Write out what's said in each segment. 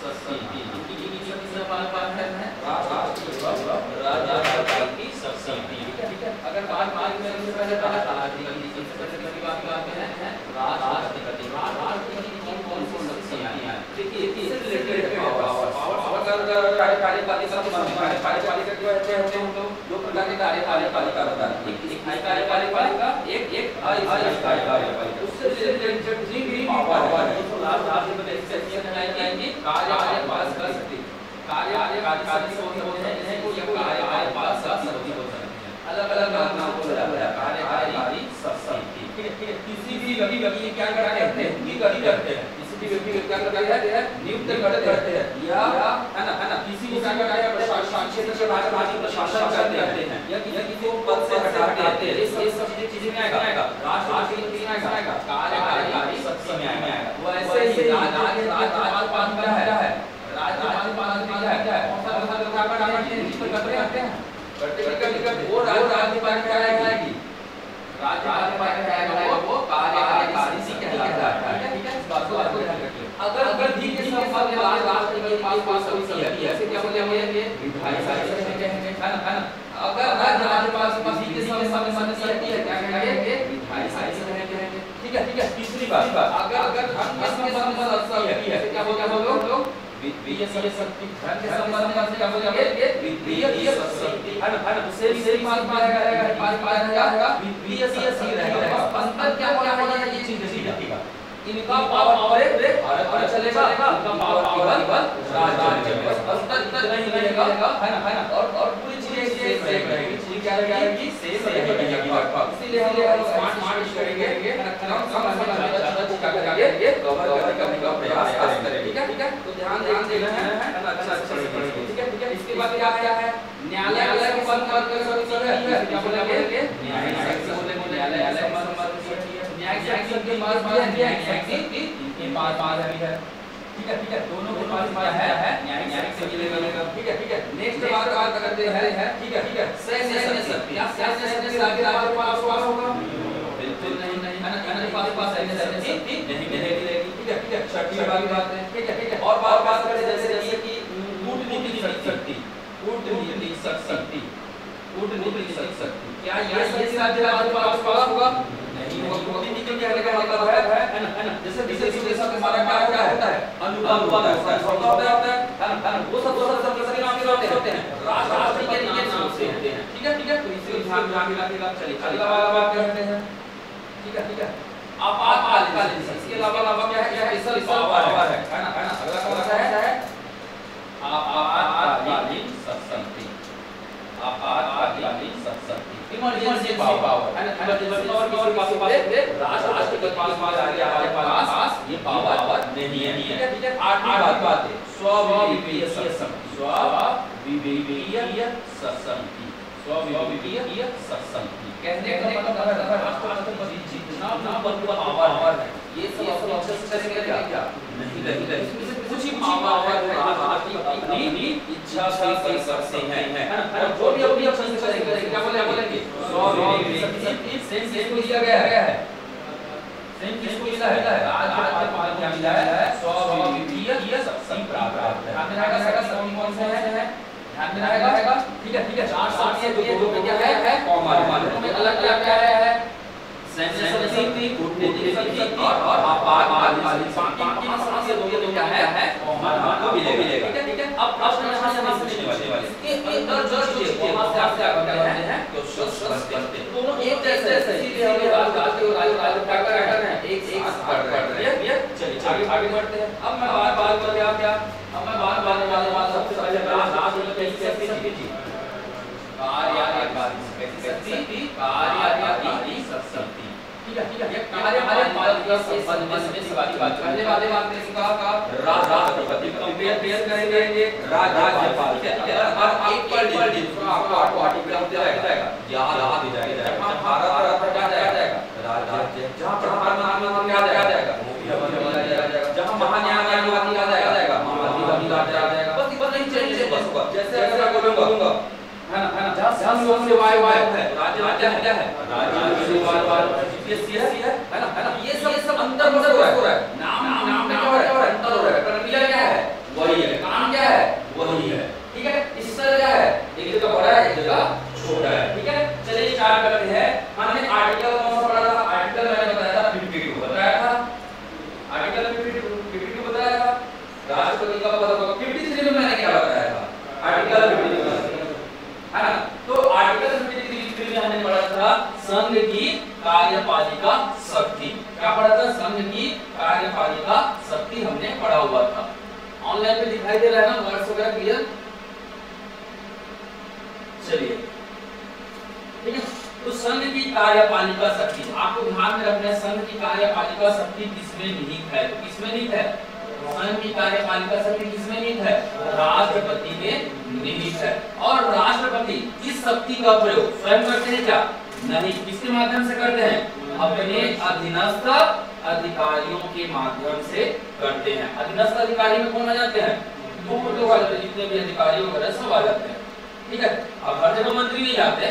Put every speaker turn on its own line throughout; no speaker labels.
सस्ती किसका पालन है राजा की सस्ती। ठीक है अगर बात में पहले बात है राष्ट्रपति कौन शक्तियां हैं देखिए इससे रिलेटेड पावर अगर कार्यपालिका के बारे में कार्यपालिका जो है हम लोग दो प्रकार की कार्यपालिका होता है एक कार्यपालिका एक कार्यपालिका उससे रिलेटेड जितनी भी पावर है तो राष्ट्रपति एक्सेप्शन है कार्यपालिका शक्ति कार्यपालिका होते हैं वो या कार्यपालिका शक्ति होता है अलग-अलग नाम को बताया कार्यकारी शक्ति। ठीक है किसी भी व्यक्ति क्या करते हैं किसी भी व्यक्ति क्या करते हैं नियुक्त करते हैं या है ना किसी को क्या करते हैं प्रशासन के बारे में प्रशासन करते हैं या किसी को पद से हटाते हैं ये सब चीजें में आएगा राष्ट्रपति में आएगा कार्यकारी शक्ति में आएगा। वो ऐसे ही राज्यपाल क्या है राज्यपाल क्या है कौन सा करते हैं वो राज्यपाल क्या आएगी राज्यपाल क्या आएगा वो कार्यकारी शक्ति कहलाता है। ठीक है इस बात को ध्यान रखिए अगर भी के सब राष्ट्रपति के पास शक्ति है ऐसे क्या बोलेंगे विधायिका शक्ति कहेंगे है ना अगर राज्यपाल के पास के सब शक्ति है क्या कहेंगे विधायिका शक्ति कहेंगे। ठीक है तीसरी बात अगर धन के संबंध में शक्ति है क्या बोलते हैं लोग वित्तीय शक्ति धन के संबंध में क्या बोलेंगे वित्तीय शक्ति है ना उससे बात आएगा वित्तीय शक्ति रहेगा। अंतर क्या होना है ये चीज देखिएगा इनका पावर भारत में चलेगा इनका पावर राज्य में बस अंतर नहीं रहेगा है ना और पूरी चीजें सेम रहेगी चीज क्या रहेगी सेम रहेगी। इसीलिए हम लोग स्मार्ट यूज करेंगे कम समय में क्या करेंगे कवर करने का प्रयास करेंगे। ठीक है तो ध्यान देना है अच्छा पढ़ेंगे। ठीक है इसके बाद क्या है न्यायालय के संबंध में शक्ति है क्या बोलेंगे न्यायिक शक्ति न्यायालय के संबंध में न्यायिक शक्ति के पास न्यायिक शक्ति के पास है। ठीक है दोनों के पास क्या है न्यायिक शक्ति लेगा। ठीक है नेक्स्ट बात करते हैं। ठीक है सैन्य शक्ति क्या सैन्य शक्ति राज्य पास होगा बिल्कुल नहीं है ना पास सैन्य शक्ति नहीं मिलेगी। ठीक है छठी वाली बात है। ठीक है और बात करें जैसे कि कूटनीतिक शक्ति क्या ये राज्य पास होगा नहीं कूटनीति क्या मतलब है ना जैसे विशेष देशों के हमारा क्या होता है अनुपात होता है वो सब किसके नाम से होते हैं राष्ट्र के नाम से होते हैं। ठीक है तो इसे ध्यान रखिएगा। चलिए अगला वाला बात करते हैं। ठीक है आपातकालीन इसके अलावा क्या है स्पेशल पावर है ना अगला कौन सा है आपातकालीन शक्ति इमरजेंसी पावर है ना इमरजेंसी पावर के पास राष्ट्र के पास हमारे पास ये पावर नहीं है। ठीक है आठवीं बात है स्व-विवेकीय शक्ति कहने का मतलब है राष्ट्रपति जितना पावर है ये सब ऑप्शन करेंगे क्या नहीं कुछ ही पावर है अपनी इच्छा से कर सकते हैं और जो भी अपनी ऑप्शन करेंगे क्या बोलेंगे स्व-विवेकीय सेम को दिया गया है सेम किसको मिला है राज्यपाल क्या मिला है स्व-विवेकीय शक्ति प्राप्त है। ध्यान में रहेगा सभी कौन से हैं ध्यान में रहेगा। ठीक है चार शक्ति जो क्या है कॉमन में अलग क्या है सैन्य शक्ति कूटनीतिक शक्ति और आपातकालीन शक्ति तीन शक्ति दो क्या है कॉमन को मिलेगा। ठीक है अब प्रश्न यहां से पूछने वाले इसके अंदर जो चीजें वहां से आप क्या करते हैं क्वेश्चन करते हैं दोनों एक जैसे सीधे हम बात करते हैं क्या कर रहे हैं एक पढ़ रहे हैं। चलिए आगे बढ़ते हैं। अब मैं बात कर रहा क्या अब मैं बात करने वाला सबसे पहले राष्ट्रपति कैसी शक्ति जी कार्यकारी शक्ति। ठीक है ये कार्यपालिका से संबंधित वाली बात पहले वाले बात में कहा राष्ट्रपति कंपेयर करेंगे राज्यपाल। ठीक है अब एक पर दूसरा आपको आर्टिकल होते रहेगा याद आ जाएगा जहां भारत क्या जाएगा राज्य जहां प्रधानमंत्री क्या जाएगा मुख्यमंत्री आ जाएगा जहां महान्यायवादी आ जाएगा महाधिवक्ता आ जाएगा बस नहीं चेंज बस जैसे अगर मैं बोलूंगा है ना जहां लोग से वाय है राज्य क्या है राज्य से वाय जीपीएससी है ना ये सब अंतर हो रहा है नाम क्या हो रहा है अंतर हो रहा है प्रक्रिया क्या है वही है, काम क्या है वही है, ठीक है। इस तरह क्या है, एक जगह बड़ा है एक जगह छोटा है, ठीक है। चलिए स्टार्ट करते हैं। हमने आर्टिकल कौन सा पढ़ा था, आर्टिकल मैंने बताया था 52 बताया था, आर्टिकल 52 बताया था। राष्ट्रपति का पद होगा 53 में मैंने क्या बताया था, आर्टिकल 53 है ना। तो आर्टिकल 53 में हमने पढ़ा था संघ की कार्यपालिका शक्ति, क्या पढ़ा था, संघ की कार्यपालिका शक्ति हमने पढ़ा हुआ था। ऑनलाइन पे दिखाई दे रहा है ना वर्ड्स वगैरह क्लियर। चलिए ठीक है, तो संघ की कार्यपालिका शक्ति आपको ध्यान में रखना है, संघ की कार्यपालिका शक्ति किसमें निहित है, तो किसमें निहित है, संघ की कार्यपालिका शक्ति किसमें निहित है, राष्ट्रपति में निहित है। और राष्ट्रपति इस शक्ति का प्रयोग स्वयं करते हैं क्या, नहीं, किसके माध्यम से करते हैं, अपने अधीनस्थ अधिकारियों के माध्यम से करते हैं। अधीनस्थ अधिकारी में कौन आ जाते हैं, बहुत लोग आ जाते हैं, जितने भी अधिकारी वगैरह सब आ जाते हैं, ठीक है। अब हर जगह मंत्री नहीं आते,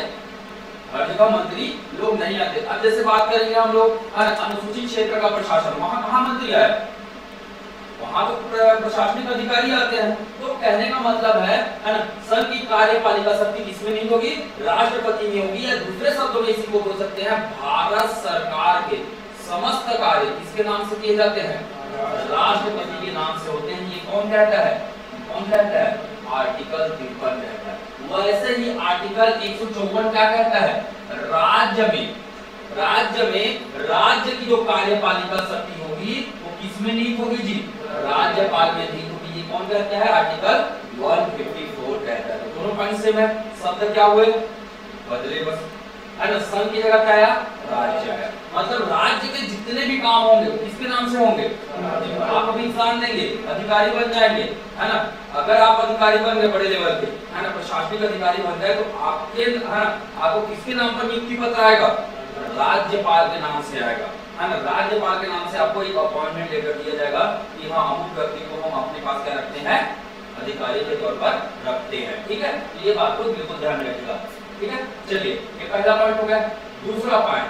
हर जगह मंत्री लोग नहीं आते। अब जैसे बात करेंगे हम लोग अनुसूचित क्षेत्र का प्रशासन, वहां कहां मंत्री आए, वहां तो प्रशासनिक अधिकारी आते हैं। तो कहने का मतलब है ना, संघ की कार्यपालिका शक्ति किसमें नहीं होगी, राष्ट्रपति में होगी, या दूसरे शब्दों में इसी को बोल सकते हैं भारत सरकार के समस्त कार्य किसके नाम से किए जाते हैं, राष्ट्रपति के नाम से होते हैं। ये कौन कहता है, कौन कहता है, आर्टिकल 53 कहता है। वैसे ही आर्टिकल 154 क्या कहता है, राज्य में राज्य की जो कार्यपालिका शक्ति होगी वो किसमें निहित होगी जी, राज्यपाल में निहित होगी। ये कौन कहता है, आर्टिकल 154 कहता है। तो दोनों पॉइंट सेम है, शब्द क्या हुए बदले बस, है ना। संघ की जगह क्या है, राज्य है, मतलब राज्य के जितने भी काम होंगे किसके नाम से होंगे, आप अभी एग्जाम देंगे अधिकारी बन जाएंगे, है ना। अगर आप अधिकारी बन गए बड़े लेवल के, है ना, प्रशासनिक अधिकारी बन गए, तो आपके, है ना, आपको किसके नाम पर नियुक्ति पत्र आएगा, राज्यपाल के नाम से आएगा, है ना। राज्यपाल के नाम से आपको एक अपॉइंटमेंट लेटर दिया जाएगा कि हाँ अमुक व्यक्ति को हम अपने पास क्या रखते हैं, अधिकारी के तौर पर रखते हैं, ठीक है। ये बात को बिल्कुल ध्यान में रखिएगा, ठीक है। चलिए ये पहला पॉइंट हो गया। दूसरा पॉइंट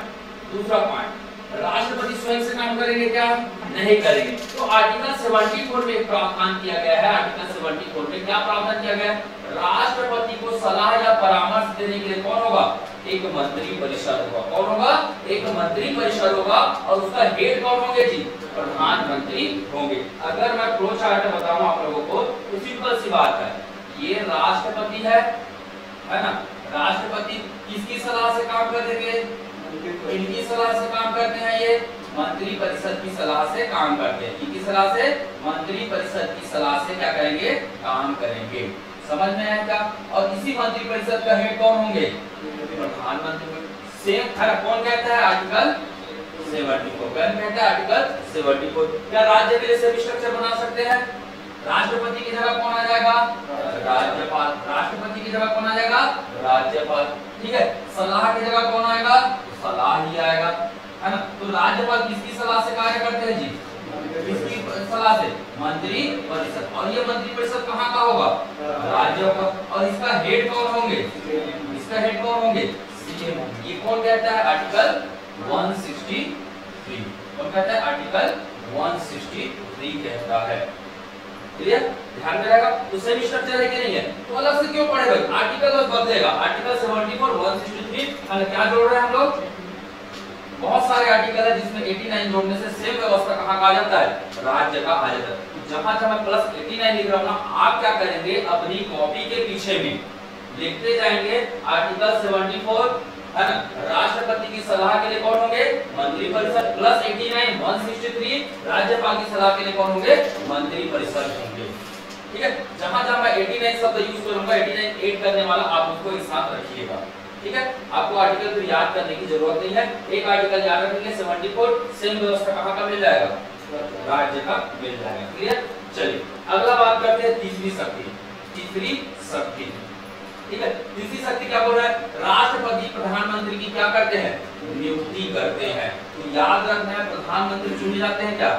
राष्ट्रपति स्वयं से काम करेंगे क्या, नहीं करेंगे। तो आर्टिकल 74 में प्रावधान किया गया है, आर्टिकल 74 में क्या प्रावधान किया गया है, राष्ट्रपति को सलाह या परामर्श देने के लिए कौन होगा, एक मंत्री परिषद होगा। कौन होगा, एक मंत्री परिषद होगा, और उसका हेड कौन होंगे जी, प्रधानमंत्री होंगे। अगर मैं फ्लो चार्ट बताऊं आप लोगों को तो सिंपल सी बात है, ये राष्ट्रपति है ना। राष्ट्रपति किसकी सलाह से काम करेंगे, इनकी सलाह से काम करते हैं, ये मंत्री परिषद की सलाह से काम करते हैं। इनकी सलाह से, मंत्री परिषद की सलाह से क्या करेंगे, काम करेंगे। समझ में आया क्या। और इसी मंत्री परिषद का हेड कौन होंगे, प्रधानमंत्री। सेम है, कौन कहता है, आर्टिकल 74 कहता है, आर्टिकल 74। क्या राज्य के लिए सेम स्ट्रक्चर बना सकते हैं, राष्ट्रपति की जगह कौन आ जाएगा, राज्यपाल। राष्ट्रपति की जगह कौन आ जाएगा, राज्यपाल, ठीक है। सलाह की जगह कौन आएगा, सलाह ही आएगा, है ना। तो राज्यपाल किसकी सलाह से कार्य करते हैं जी, किसकी सलाह से, मंत्री परिषद। और ये मंत्री परिषद कहाँ का होगा, राज्य का। और इसका हेड कौन होंगे, इसका हेड कौन होंगे, सीएम। ये कौन कहता है, आर्टिकल 163। कौन कहता है, आर्टिकल 163 कहता है। क्लियर, ध्यान में रहेगा। तो सेम स्ट्रक्चर है कि नहीं है, तो अलग से क्यों पढ़े भाई, आर्टिकल बस बदलेगा। आर्टिकल 74 163 क्या जोड़ रहे हैं हम लोग, बहुत सारे आर्टिकल है जिसमें 89 जोड़ने से सेम व्यवस्था कहाँ का आ जाता है, राज्य का आ जाता है। जहां जहां मैं प्लस 89 लिख रहा हूं ना, आप क्या करेंगे, अपनी कॉपी के पीछे में लिखते जाएंगे आर्टिकल 74, है ना। राष्ट्रपति की सलाह के लिए कौन होंगे, मंत्री परिषद, प्लस 89 163 राज्यपाल की सलाह के लिए कौन होंगे, मंत्री परिषद होंगे, ठीक है। जहां जहां मैं 89 शब्द यूज करूंगा, 89 ऐड करने वाला आप उसको एक साथ रखिएगा, ठीक है। आपको आर्टिकल फिर याद करने की जरूरत नहीं है, एक आर्टिकल याद रखेंगे 74, सेम व्यवस्था कहां का मिल जाएगा, राज्य का मिल जाएगा। क्लियर। चलिए अगला बात करते हैं तीसरी शक्ति, ठीक है। तीसरी शक्ति क्या बोल रहा है, राष्ट्रपति प्रधानमंत्री की क्या करते हैं, नियुक्ति करते हैं। तो याद रखना है, प्रधानमंत्री चुने जाते हैं क्या,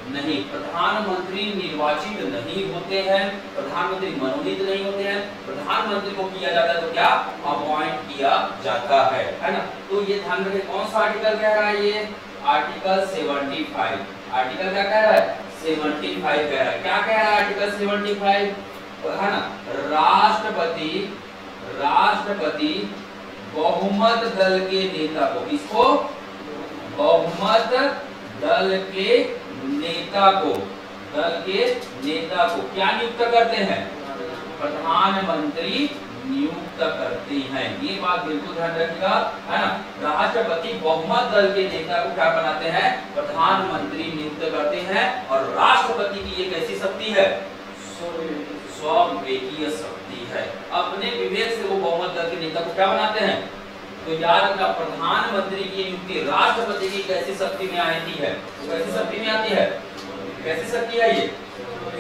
नहीं, प्रधानमंत्री निर्वाचित नहीं होते हैं, प्रधानमंत्री मनोनीत नहीं होते हैं। प्रधानमंत्री को किया जाता है तो क्या, अपॉइंट किया जाता है ना। तो ये ध्यान रखें, कौन सा आर्टिकल कह रहा है, ये आर्टिकल 75। आर्टिकल क्या कह रहा है, 75 कह रहा है। क्या कह रहा है आर्टिकल 75 है ना, राष्ट्रपति बहुमत दल के नेता को, किसको, बहुमत दल के नेता को क्या नियुक्त करते हैं, प्रधानमंत्री नियुक्त करते हैं। ये बात बिल्कुल ध्यान रखिएगा, है ना। राष्ट्रपति बहुमत दल के नेता को क्या बनाते हैं, प्रधानमंत्री नियुक्त करते हैं। और राष्ट्रपति की ये कैसी शक्ति है, स्वविवेकीय शक्ति है। अपने विवेक से वो बहुमत दल के नेता को क्या बनाते हैं, तो याद रखना, प्रधानमंत्री की नियुक्ति राष्ट्रपति की कैसी शक्ति में आती है, कैसी शक्ति में आती है, कैसी शक्ति है ये,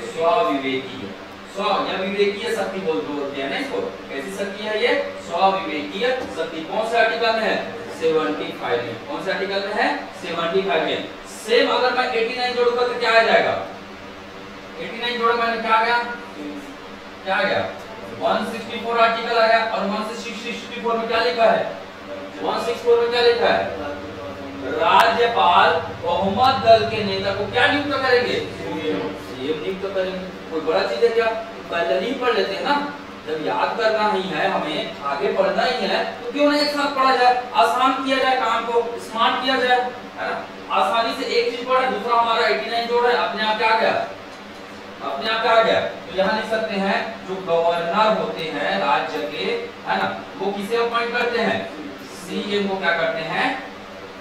स्वविवेकीय, स्व या विवेकीय शक्ति बोलते हैं ना इसको। कैसी शक्ति है ये, स्वविवेकीय शक्ति। कौन से आर्टिकल में है, 75 में। कौन से आर्टिकल में है, 75 में। सेम अगर मैं 89 जोड़ूंगा तो क्या आ जाएगा, 89 जोड़ा मैंने क्या आ गया, 164 आर्टिकल आ गया। और 164 में क्या लिखा है, 164 में क्या लिखा है, राज्यपाल बहुमत दल के नेता को क्या नियुक्त करेंगे, सीएम नियुक्त करेंगे। कोई बड़ा चीज है क्या, पहले ही पढ़ लेते हैं ना। जब याद करना ही है, हमें आगे बढ़ना ही है, तो क्यों ना एक साथ पढ़ा जाए, आसान किया जाए काम को, स्मार्ट किया जाए, है ना। आसानी से एक चीज पढ़ा, दूसरा हमारा 89 जोड़ है, अपने आप क्या आ गया, अपने आप क्या आ गया। तो यहाँ लिख सकते हैं, जो गवर्नर होते हैं राज्य के, है ना, वो किसे अपॉइंट करते हैं, सीएम को क्या करते हैं,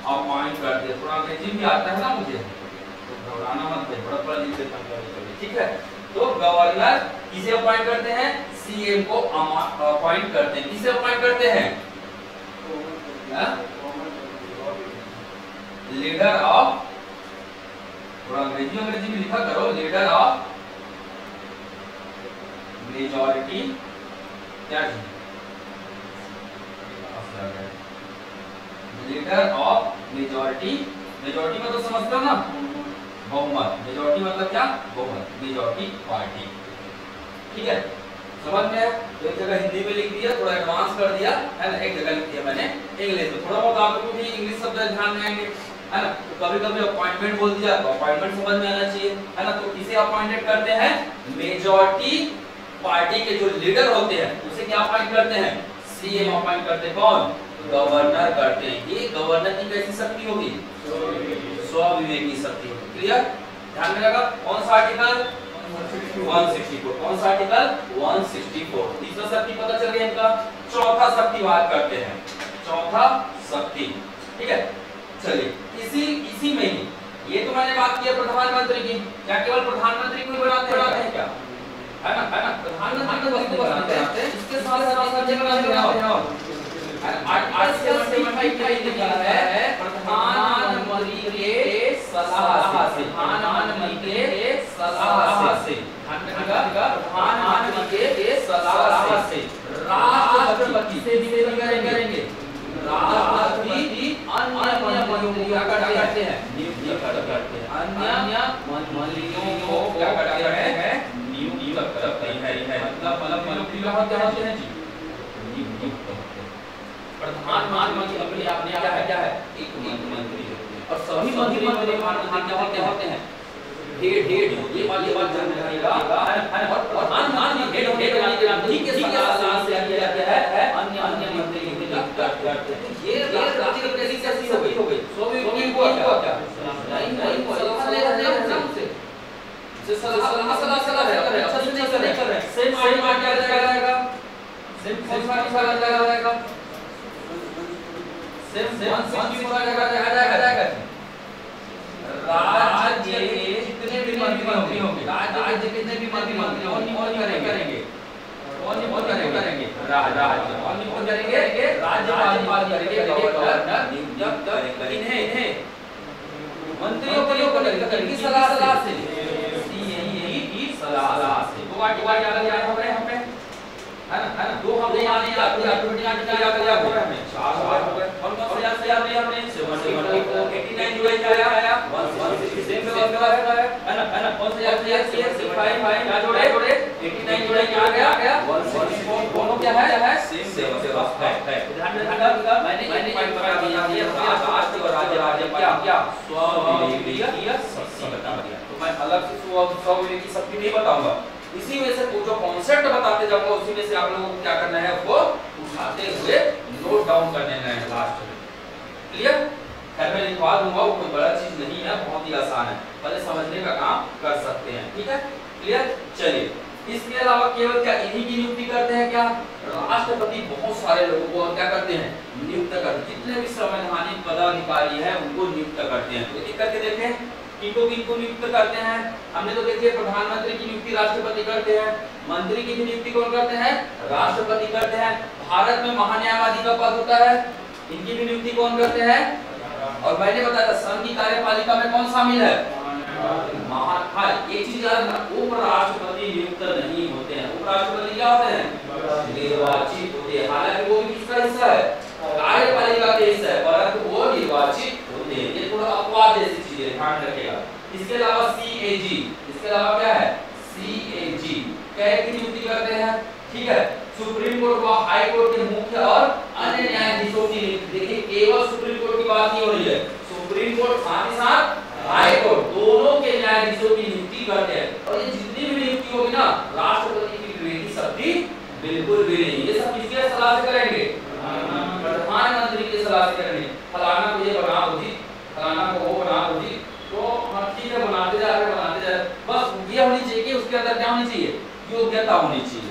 अपॉइंट करते हैं। थोड़ा अंग्रेजी भी आता है ना मुझे, तो घबराना मत, बड़ा लिख देता हूं, ठीक है। तो गवर्नर किसे अपॉइंट करते हैं, सीएम को अपॉइंट करते हैं। किसे अपॉइंट करते हैं, लीडर ऑफ, थोड़ा अंग्रेजी में लिखा करो, लीडर ऑफ मेजॉरिटी, क्या लीडर ऑफ मेजॉरिटी, मेजॉरिटी मतलब समझते हो ना, बहुमत। मेजॉरिटी मतलब क्या, बहुमत, मेजॉरिटी पार्टी, ठीक है, समझ में है। तो एक जगह हिंदी में लिख दिया, थोड़ा एडवांस कर दिया, है ना। एक जगह लिख दिया मैंने इंग्लिश में, थोड़ा बहुत आपको भी इंग्लिश शब्द ध्यान में आएंगे, है ना। तो कभी कभी अपॉइंटमेंट बोल दिया, तो अपॉइंटमेंट समझ में आना चाहिए, है ना। तो किसे अपॉइंटेड करते हैं, मेजॉरिटी पार्टी के जो लीडर होते हैं उसे क्या अपॉइंट करते हैं, सीएम अपॉइंट करते हैं। कौन, गवर्नर करते हैं। ये गवर्नर की कैसी शक्ति होगी, स्वविवेकी शक्ति होगी। क्लियर, ध्यान में लगा। कौन सा आर्टिकल, 164। कौन सा आर्टिकल, 164। तीसरा शक्ति पता चल गया इनका। चौथा शक्ति बात करते हैं, चौथा शक्ति, ठीक है। चलिए इसी में ही, ये तो मैंने बात की प्रधानमंत्री की। क्या केवल प्रधानमंत्री को बनाते हैं क्या, है ना, प्रधानमंत्री को बनाते हैं, इसके साथ साथ जगह बनाते हैं। और आर्टिकल 75 क्या लिखा है, प्रधानमंत्री के सलाह से, प्रधानमंत्री के सलाह से, प्रधानमंत्री के सलाह से राष्ट्रपति से भी करेंगे, राष्ट्रपति अन्य मंत्रियों क्या करते हैं, नियुक्त करते हैं। अन्य मंत्रियों को क्या करते हैं, नियुक्त करते हैं। मतलब मंत्री होते हैं जी, प्रधानमंत्री अपने आप में क्या है, एक मंत्री होते हैं। और सभी मंत्री प्रधानमंत्री क्या होते हैं, हेड। ये बात ध्यान रखिएगा। और प्रधानमंत्री हेड वाले के नाम ठीक के सलाह से किया जाता है, अन्य मंत्री नियुक्त करते हैं। ये राष्ट्रपति कैसी शक्ति हो गई, स्वविवेकी को क्या नहीं सलाह ले रहे हैं हमसे, से सलाह है, अच्छा से नहीं कर रहे, सेम क्या जाएगा, सेम जाएगा, सेम 164 जाएगा। राज्य के जितने भी मंत्री होंगे, राज्य के जितने भी मंत्री होंगे, करेंगे राज्यपाल करेंगे, गवर्नर नियुक्त करेंगे। इन्हें मंत्रियों को किसकी सलाह से, सीएम की सलाह से। दो आर्टिकल याद हो रहे हैं हमें, है ना। दो हमने याद किया, ऑटोमेटिक आर्टिकल याद हो रहा है हमें, 4 हो गए। और कौन सा याद लिया हमने, 74, 89 जो आया, 166 सेम है ना। कौन सा याद लिया, 75 क्या जोड़े, 89 जोड़े क्या आ गया, 164। दोनों क्या है, सेम है। ध्यान रखिएगा, मैंने पॉइंट बता दिया, राष्ट्र और राज्य क्या स्वविवेकीय शक्ति बता दिया। तो मैं अलग से 100 की सबकी नहीं बताऊंगा, इसी में से जो कॉन्सेप्ट बताते जाऊंगा उसी में से आप लोगों को क्या करना है, वो उठाते हुए नोट डाउन कर लेना है लास्ट में। क्लियर? खैर मैं लिखवा दूंगा, वो कोई बड़ा चीज नहीं है, बहुत ही आसान है, पहले समझने का काम कर सकते हैं। ठीक है, क्लियर? चलिए, इसके अलावा केवल क्या इन्हीं की नियुक्ति करते हैं क्या? राष्ट्रपति बहुत सारे लोगों को क्या करते हैं, नियुक्त करते हैं। जितने भी संवैधानिक पदाधिकारी हैं उनको नियुक्त करते हैं। तो एक करके देखें किनको नियुक्त करते हैं। हमने तो देखिए प्रधानमंत्री की नियुक्ति राष्ट्रपति करते हैं, मंत्री की नियुक्ति कौन करते हैं, राष्ट्रपति करते हैं। भारत में महान्यायवादी का पद होता है, इनकी भी नियुक्ति कौन करते हैं? और मैंने बताया था संघ की कार्यपालिका में कौन शामिल है, एक चीज याद रखना, उपराष्ट्रपति नियुक्त नहीं होते हैं। उपराष्ट्रपति क्या होते हैं, निर्वाचित होते हैं। हालांकि वो भी किसका हिस्सा है, कार्यपालिका के हिस्सा है, परंतु वो निर्वाचित होते हैं। ये थोड़ा अपवाद जैसी चीज है, ध्यान रखिएगा। इसके अलावा सीएजी, इसके अलावा क्या है, सीएजी क्या की नियुक्ति करते हैं। ठीक है, सुप्रीम कोर्ट व हाई कोर्ट के मुख्य और अन्य न्यायाधीशों की नियुक्ति। देखिए केवल सुप्रीम कोर्ट की बात नहीं हो रही है, सुप्रीम कोर्ट साथ ही साथ हाई कोर्ट दोनों के न्यायाधीशों की नियुक्ति करते हैं। और ये जितनी भी नियुक्ति होगी ना, राष्ट्रपति की विवेकी शक्ति बिल्कुल भी नहीं। ये सब किसके सलाह से करेंगे, प्रधानमंत्री की सलाह से करेंगे। फलाना को ये बना दो जी, फलाना को वो बना दो जी, तो हाँ ठीक है बनाते जा रहे बनाते जा रहे। बस ये होनी चाहिए कि उसके अंदर क्या होनी चाहिए, योग्यता होनी चाहिए।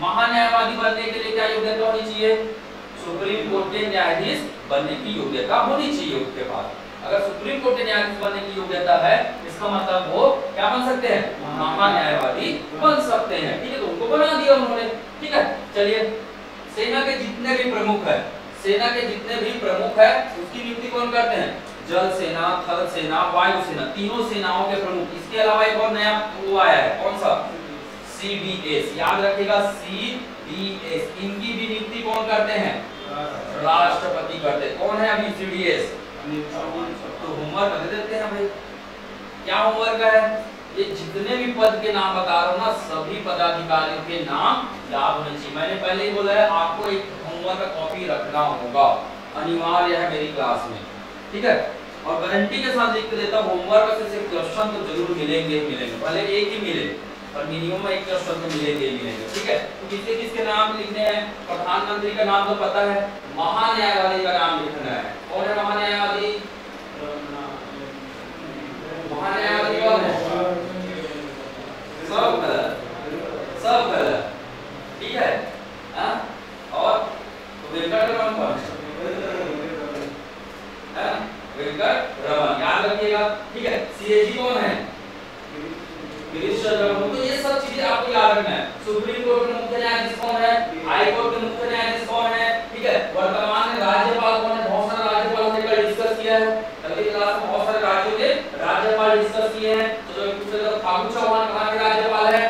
महान्यायवादी बनने के लिए क्या योग्यता होनी चाहिए, सुप्रीम कोर्ट के न्यायाधीश बनने की योग्यता होनी चाहिए उसके पास। अगर सुप्रीम कोर्ट के न्यायाधीश बनने की योग्यता है, इसका मतलब वो क्या बन सकते हैं, महान्यायवादी बन सकते हैं। ठीक है, तो उनको बना दिया उन्होंने। ठीक है, चलिए सेना के जितने भी प्रमुख है, सेना के जितने भी प्रमुख है उसकी नियुक्ति कौन करते हैं, जल सेना, थल सेना, वायु सेना, तीनों सेनाओं के प्रमुख। इसके अलावा एक और नया वो आया है, कौन सा, सीडीएस, याद रखिएगा सीडीएस। इनकी भी नियुक्ति कौन करते हैं, राष्ट्रपति करते हैं। कौन है अभी सीडीएस, तो होमवर्क दे देते हैं भाई। क्या होमवर्क है, ये जितने भी पद के नाम बता रहा हूं ना, सभी पदाधिकारियों के नाम याद होने चाहिए। मैंने पहले ही बोला है आपको एक होमवर्क का कॉपी रखना होगा, अनिवार्य है मेरी क्लास में। ठीक है, और गारंटी के साथ लिख के देता हूं, होमवर्क से सिर्फ क्वेश्चन तो जरूर मिलेंगे मिलेंगे, भले एक ही मिले पर मिनिमम एक क्वेश्चन तो मिलेंगे ही मिलेंगे। ठीक है, तो किसके किसके नाम लिखने हैं, प्रधानमंत्री का नाम तो पता है, महान्यायवादी का नाम लिखना है। कौन है महान्यायवादी, महान्यायवादी कौन है, सब गलत, सब गलत। ठीक है, और वेंकट रमन कौन है, वेंकट रमन, याद रखिएगा। ठीक है, सीएजी कौन है, गिरीश चंद्र मुर्मू। तो ये सब चीजें आपको याद रखना है। सुप्रीम कोर्ट के मुख्य न्यायाधीश कौन है, हाई कोर्ट के मुख्य न्यायाधीश कौन है। ठीक है, वर्तमान में राज्यपाल कौन है, बहुत सारे राज्यपालों ने कल डिस्कस किया है, अगली क्लास में बहुत सारे राज्यों के राज्यपाल डिस्कस किए हैं। तो जो दूसरे फागू चौहान कहां के राज्यपाल है,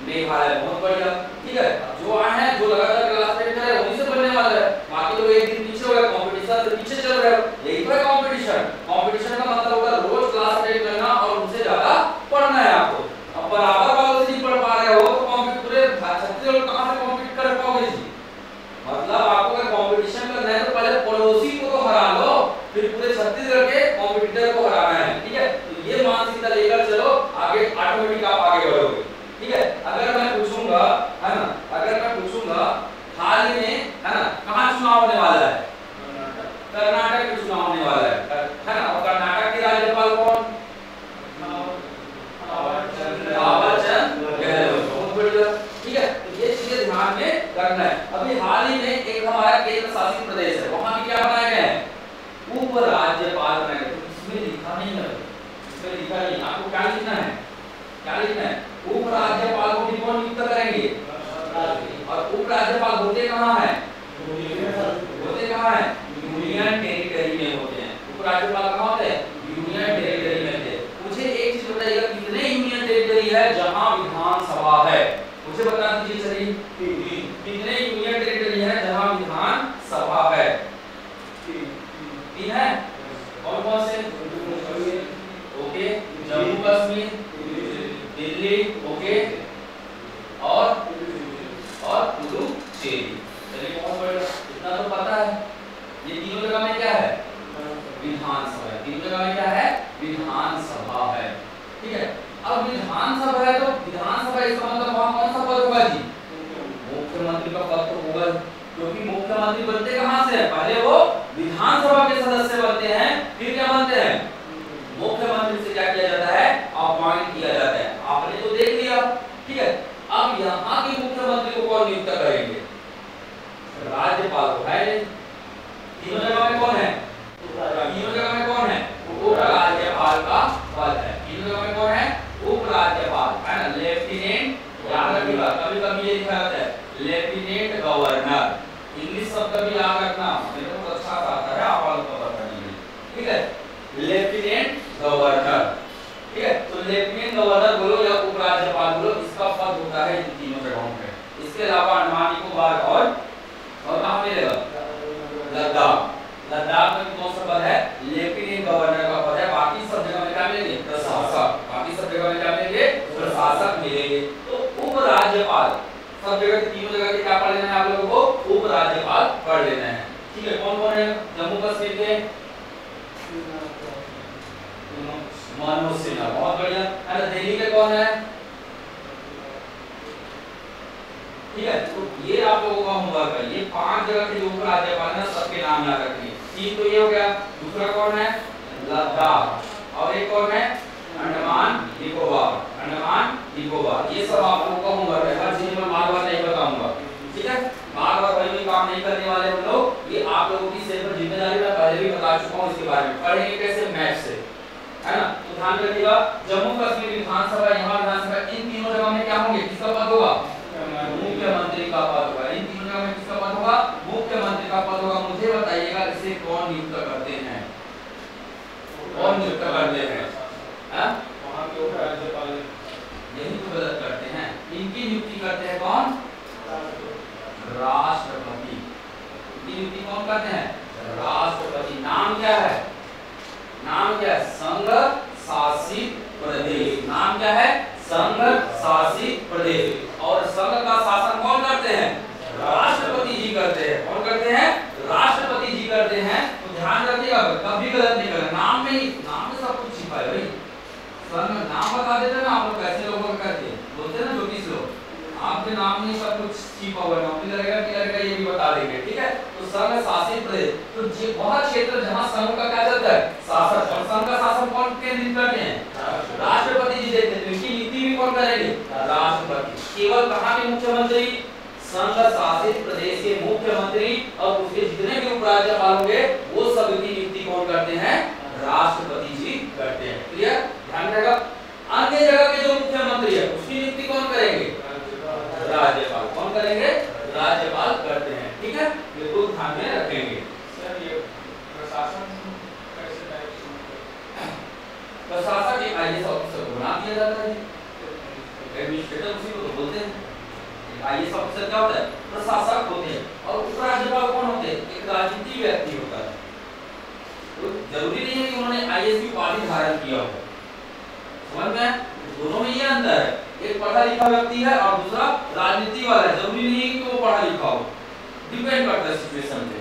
मेघालय, बहुत बढ़िया। ठीक है, जो आए हैं, जो लगातार क्लास में कर रहे हैं उन्हीं से बनने वाला है, बाकी लोग एक दिन पीछे हो गए, कंपटीशन से पीछे चल रहे हो। यही तो है कंपटीशन। कंपटीशन का मतलब होगा रोज क्लास अटेंड करना और उनसे ज्यादा पढ़ना है आपको। अब बराबर वालों से नहीं पढ़ पा रहे हो तो कंप्यूटर 36 लोग कहां से कॉम्पीट कर पाओगे जी। मतलब आपको अगर कंपटीशन करना है तो पहले पड़ोसी को तो हरा लो, फिर पूरे छत्तीसगढ़ के कंपटीटर को हराना है। ठीक है, तो ये मानसिकता लेकर चलो, आगे ऑटोमेटिक आप आगे बढ़ोगे। ठीक है, अगर मैं पूछूंगा, है ना, अगर मैं पूछूंगा हाल ही में, है ना, कहां चुनाव होने वाला है, कर्नाटक में चुनाव होने वाला है ना, और कर्नाटक के राज्यपाल कौन, ठीक है, तो ये चीजें ध्यान में रखना है। अभी हाल ही में एक हमारा केंद्र शासित प्रदेश है, वहां भी क्या बनाए गए हैं, उपराज्यपाल बनाए गए। तो इसमें लिखा नहीं है, इसमें लिखा नहीं, आपको क्या लिखना है, क्या लिखना है, उपराज्यपाल को भी कौन नियुक्त करेंगे, और उपराज्यपाल होते कहां है, होते कहां है, यूनियन टेरिटरी में होते हैं। उपराज्यपाल कहां होते हैं, यूनियन टेरिटरी में होते हैं। मुझे एक चीज बताइएगा, कितने यूनियन टेरिटरी है जहां विधानसभा है, मुझे बता दीजिए। चलिए, कितने यूनियन टेरिटरी है जहां विधानसभा है, 3 है। कौन कौन से, ओके, जम्मू कश्मीर, दिल्ली, ओके, और पुडुचेरी। चलिए बहुत बढ़िया, इतना तो पता है। ये तीनों जगह में क्या है, विधानसभा है। तीनों जगह में क्या है, विधानसभा है। ठीक है, अब ठीक है। अब यहाँ के मुख्यमंत्री को कौन नियुक्त करेंगे? राज्यपाल को है। तीनों जगह में कौन है? तीनों जगह में कौन है? उपराज्यपाल का पद है। तीनों जगह में कौन है? उपराज्यपाल है ना। लेफ्टिनेंट, याद रखिएगा, कभी कभी ये लिखा जाता है लेफ्टिनेंट गवर्नर, इंग्लिश शब्द भी याद रखना, मेरे को अच्छा आता है आप लोगों को पढ़ने में, ठीक है। लेफ्टिनेंट गवर्नर, ठीक है। तो लेफ्टिनेंट गवर्नर बोलो या उपराज्यपाल बोलो, इसका पद होता है इन तीनों जगहों पे। इसके अलावा अंडमान निकोबार और कहाँ मिलेगा? लद्दाख। लद्दाख में कौन सा पद है? लेफ्टिनेंट गवर्नर का पद है। बाकी सब जगह में क्या मिलेंगे? प्रशासक। बाकी सब जगह में क्या मिलेंगे? प्रशासक मिलेंगे। तो उपराज्यपाल सब जगह के, तीनों जगह के क्या पढ़ लेना है आप लोगों को? उपराज्यपाल पढ़ लेना है, ठीक है। कौन कौन है? जम्मू कश्मीर के मनोज सिन्हा, बहुत बढ़िया है ना। दिल्ली के कौन है? ठीक है। तो ये आप लोगों का होमवर्क है, ये 5 जगह के जो उपराज्यपाल है सबके नाम याद रखिए। तीन तो ये हो गया, दूसरा कौन है? लद्दाख, और एक कौन है? अंडमान निकोबार। अंडमान निकोबार, ये सब आप लोगों का होमवर्क है। हर चीज में बार-बार नहीं बताऊंगा, ठीक है। बार-बार वही काम नहीं करने वाले हम लोग, ये आप लोगों की सिर्फ जिम्मेदारी, मैं पहले भी बता चुका हूं इसके बारे में। पढ़ेंगे कैसे? मैथ से, है ना। तो ध्यान रखिएगा, जम्मू कश्मीर विधानसभा, यहाँ विधानसभा, इन तीनों जगह में क्या होंगे? किसका पद होगा? मुख्यमंत्री का पद होगा। इन तीनों जगह में किसका पद होगा? मुख्यमंत्री का पद होगा। मुझे बताइएगा इसे कौन नियुक्त करते हैं? कौन नियुक्त करते हैं? वहां के उपराज्यपाल यही तो गलत करते हैं। इनकी नियुक्ति करते हैं कौन? राष्ट्रपति। इनकी नियुक्ति कौन करते हैं? राष्ट्रपति। नाम क्या है? नाम क्या है? संघ शासित प्रदेश। नाम क्या है? संघ शासित प्रदेश। और संघ का शासन कौन करते हैं? राष्ट्रपति जी करते हैं। कौन करते हैं? राष्ट्रपति जी करते हैं। तो ध्यान रखिएगा, कभी गलत नहीं करना। नाम में ही, नाम में सब कुछ छिपा है भाई। संघ नाम बता देते ना आप लोग, कैसे लोगों को करते बोलते हैं ना ज्योतिष लोग, आपके नाम में सब कुछ छिपा हुआ है, नौकरी लगेगा कि लगेगा ये भी बता देंगे, ठीक है। तो संघ शासित प्रदेश, तो वह क्षेत्र जहां संघ का क्या चलता है? शासन। और संघ का शासन कौन केंद्रित करते हैं? राष्ट्रपति जी देते हैं। तो इनकी नीति भी कौन करेंगे? राष्ट्रपति। केवल कहां के मुख्यमंत्री? संघ शासित प्रदेश के मुख्यमंत्री और उसके जितने भी उपराज्यपाल होंगे वो सब की नियुक्ति कौन करते हैं? राष्ट्रपति जी करते हैं। क्लियर? ध्यान रखिएगा। अन्य जगह के जो मुख्यमंत्री है उसकी नियुक्ति कौन करेंगे? राज्यपाल। कौन करेंगे? राज्यपाल करते हैं, ठीक है। बिल्कुल ध्यान में रखेंगे।
सर ये प्रशासन कैसे टाइप?
प्रशासक एक आईएएस ऑफिसर को बना दिया जाता है, एडमिनिस्ट्रेटर उसी को तो बोलते हैं। आईएएस ऑफिसर क्या होता है? प्रशासक होते हैं। और उपराज्यपाल कौन होते हैं? एक राजनीतिक व्यक्ति होता है। तो जरूरी नहीं है कि उन्होंने आईएएस की उपाधि धारण किया हो, समझ में? दोनों में ये अंतर है, एक पढ़ा लिखा व्यक्ति है और दूसरा राजनीति वाला है। जरूरी नहीं है कि वो पढ़ा लिखा हो, डिपेंड करता है सिचुएशन पे,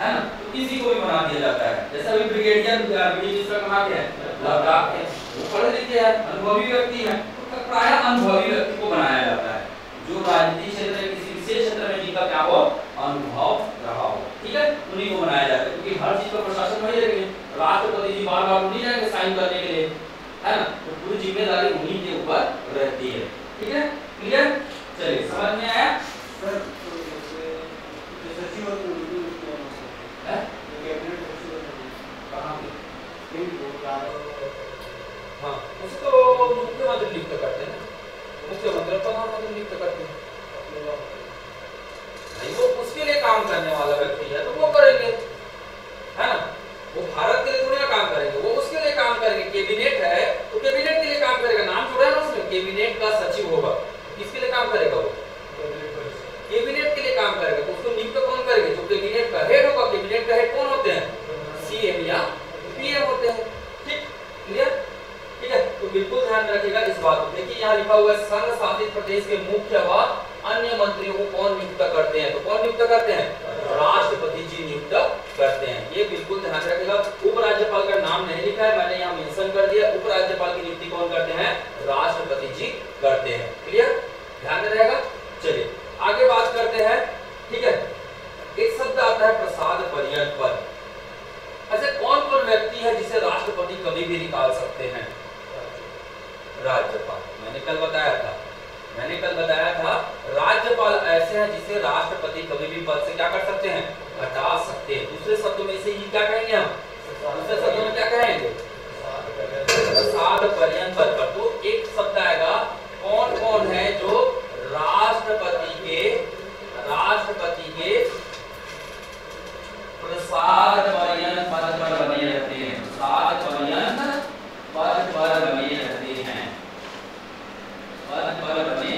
है ना। तो किसी को भी बना दिया जाता है। जैसा अभी ब्रिगेडियर जिसका कहा गया है लद्दाख के, वो पढ़े लिखे हैं, अनुभवी व्यक्ति है, तो प्राय अनुभवी व्यक्ति को बनाया जाता है जो राजनीतिक क्षेत्र में किसी विशेष क्षेत्र में जिनका क्या हो? अनुभव रहा हो, ठीक है। उन्हीं को बनाया जाता है, क्योंकि हर चीज का प्रशासन वही रखेंगे। राष्ट्रपति जी बार-बार नहीं जाएंगे साइन करने के लिए, है ना। तो पूरी जिम्मेदारी उन्हीं के ऊपर रहती है, ठीक है। क्लियर? चलिए, समझ में आया?
सर सचिव और
है
कैबिनेट सचिव
कहां पे?
हाँ,
उसको मुख्यमंत्री नियुक्त करते हैं। मुख्यमंत्री प्रधानमंत्री नियुक्त करते हैं। नहीं, वो उसके लिए काम करने वाला व्यक्ति है तो वो करेंगे, है ना। वो भारत के लिए थोड़ी ना काम करेंगे, वो उसके लिए काम करेंगे। कैबिनेट है तो कैबिनेट के लिए काम करेगा, नाम जुड़ा है ना उसमें, कैबिनेट का सचिव होगा। किसके लिए काम करेगा? वो कैबिनेट के लिए काम करेगा। तो उसको नियुक्त कौन करेंगे? जो कैबिनेट का हेड होगा। कैबिनेट का हेड कौन होते हैं? सीएम या पीएम होते हैं, ठीक। क्लियर? ठीक है। तो बिल्कुल ध्यान रखिएगा इस बात को। देखिए यहाँ लिखा हुआ है संघ शासित प्रदेश के मुख्य व अन्य मंत्रियों को कौन नियुक्त करते हैं? तो कौन नियुक्त करते हैं? राष्ट्रपति जी नियुक्त करते हैं। ये बिल्कुल ध्यान रखिएगा। उपराज्यपाल का नाम नहीं लिखा है, मैंने यहाँ मेंशन कर दिया। उपराज्यपाल की नियुक्ति कौन करते हैं? राष्ट्रपति जी करते हैं। क्लियर? ध्यान रहेगा। चलिए आगे बात करते हैं, ठीक है। एक शब्द आता है प्रसाद पर्यटन पद। ऐसे कौन कौन व्यक्ति है जिसे राष्ट्रपति कभी भी निकाल सकते हैं? राज्यपाल। मैंने कल बताया था, ऐसे हैं जिसे राष्ट्रपति कभी भी पद से क्या कर सकते हैं, हटा सकते हैं। दूसरे शब्दों में इसे क्या कहेंगे हम, दूसरे शब्दों में क्या कहेंगे, प्रसाद पर्यंत पद पर। तो एक शब्द आएगा कौन कौन है जो राष्ट्रपति के प्रसाद पर्यंत पद पर बने रहते हैं, प्रसाद पर्यंत पद पर बने रहते हैं, पद पर बने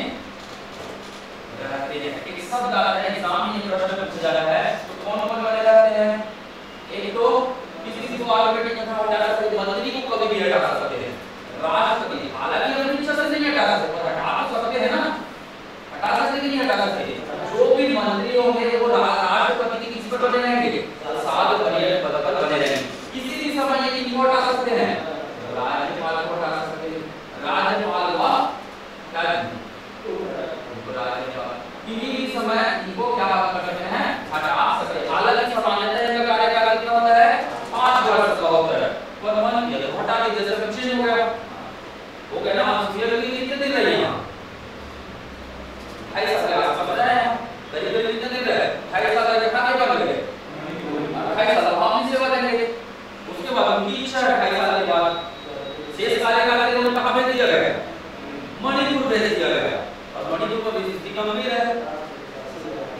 रहते हैं। एक शब्द आता है एग्जाम में प्रश्न में पूछा जाता है तो कौन कौन बने रहते हैं, एक तो किसी को ऑलरेडी कहा हटा सकते, मंत्री को कभी भी हटा सकते हैं, राष्ट्रपति हालांकि मंत्री से नहीं हटा सकते, हटा सकते हैं ना, हटा सकते कि नहीं हटा सकते, जो भी मंत्री होंगे वो राष्ट्रपति की किस पर बने रहेंगे, प्रसाद पर्यंत पद पर बने रहेंगे। किसी भी समय ये नहीं हटा सकते हैं, राज्यपाल को हटा सकते हैं, राज्यपाल का क्या किसी भी समय इनको क्या कर सकते हैं, हटा सकते हैं। हालांकि सामान्यतः इनका कार्यकाल कितना होता है, 5 वर्ष का होता है, पर मन ये हटा के जैसे चेंज हो गया ना, ये लगी कितने दिन रहे यहाँ, 2.5 साल आपको पता है करीब कितने दिन रहे, 2.5 साल के बाद क्या लगे, 2.5 साल हम सेवा देंगे, उसके बाद उनकी इच्छा है 2.5 साल के बाद शेष कार्यकाल के लिए कहां भेज दिया गया, मणिपुर भेज दिया गया। और मणिपुर को स्थिति का मिल रहा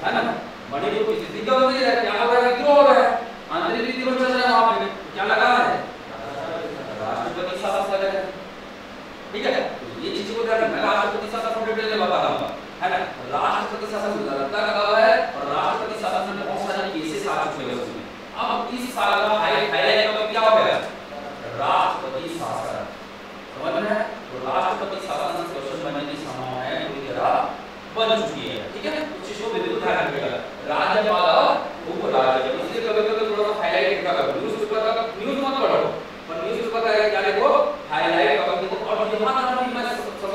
है ना, मणिपुर की स्थिति का मिल रहा है, क्या हो रहा है, क्यों हो रहा है, आंतरिक विरोध चल रहा है, वहां पे क्या लगा है, राष्ट्रपति शासन लगा है, ठीक है। ये चीज को ध्यान रखना, राष्ट्रपति शासन को डिटेल में बता रहा हूं, है ना, राष्ट्रपति शासन लगातार लगा हुआ है और राष्ट्रपति शासन में बहुत सारे केसेस आ चुके हैं उसमें। अब इस साल का हाईलाइट का क्या हो गया, राष्ट्रपति शासन, समझ में है, तो राष्ट्रपति शासन क्वेश्चन बनने की संभावना बन चुकी है, ठीक है। कुछ चीजों पे बिल्कुल ध्यान रखिएगा, राज्यपाल और उपराज्यपाल, इसलिए कभी-कभी थोड़ा सा हाईलाइट करो, न्यूज़ पेपर का न्यूज़ मत पढ़ो, पर न्यूज़ पेपर का क्या देखो हाईलाइट करो, और यहाँ पर मैं सब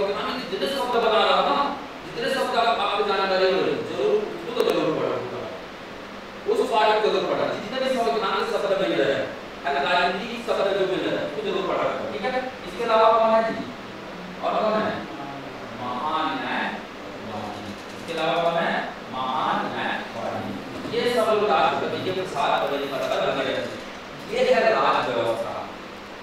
जितने शब्द बता रहा हूं ना, जितने शब्द आपको जानकारी हो जरूर उसको तो जरूर पढ़ो, उस पार्ट को जरूर पढ़ना, जितने भी शब्द मिल रहे हैं, है ना, राजनीतिक शब्द जो मिल रहे हैं उसको जरूर पढ़ा, ठीक है। इसके अलावा कौन है जी, और कौन है, महान न्यायवादी, इसके अलावा कौन है, महान न्यायवादी, ये सब लोग राष्ट्रपति के प्रसाद पर्यंत पद पर बने रहते हैं। ये है राज्य व्यवस्था,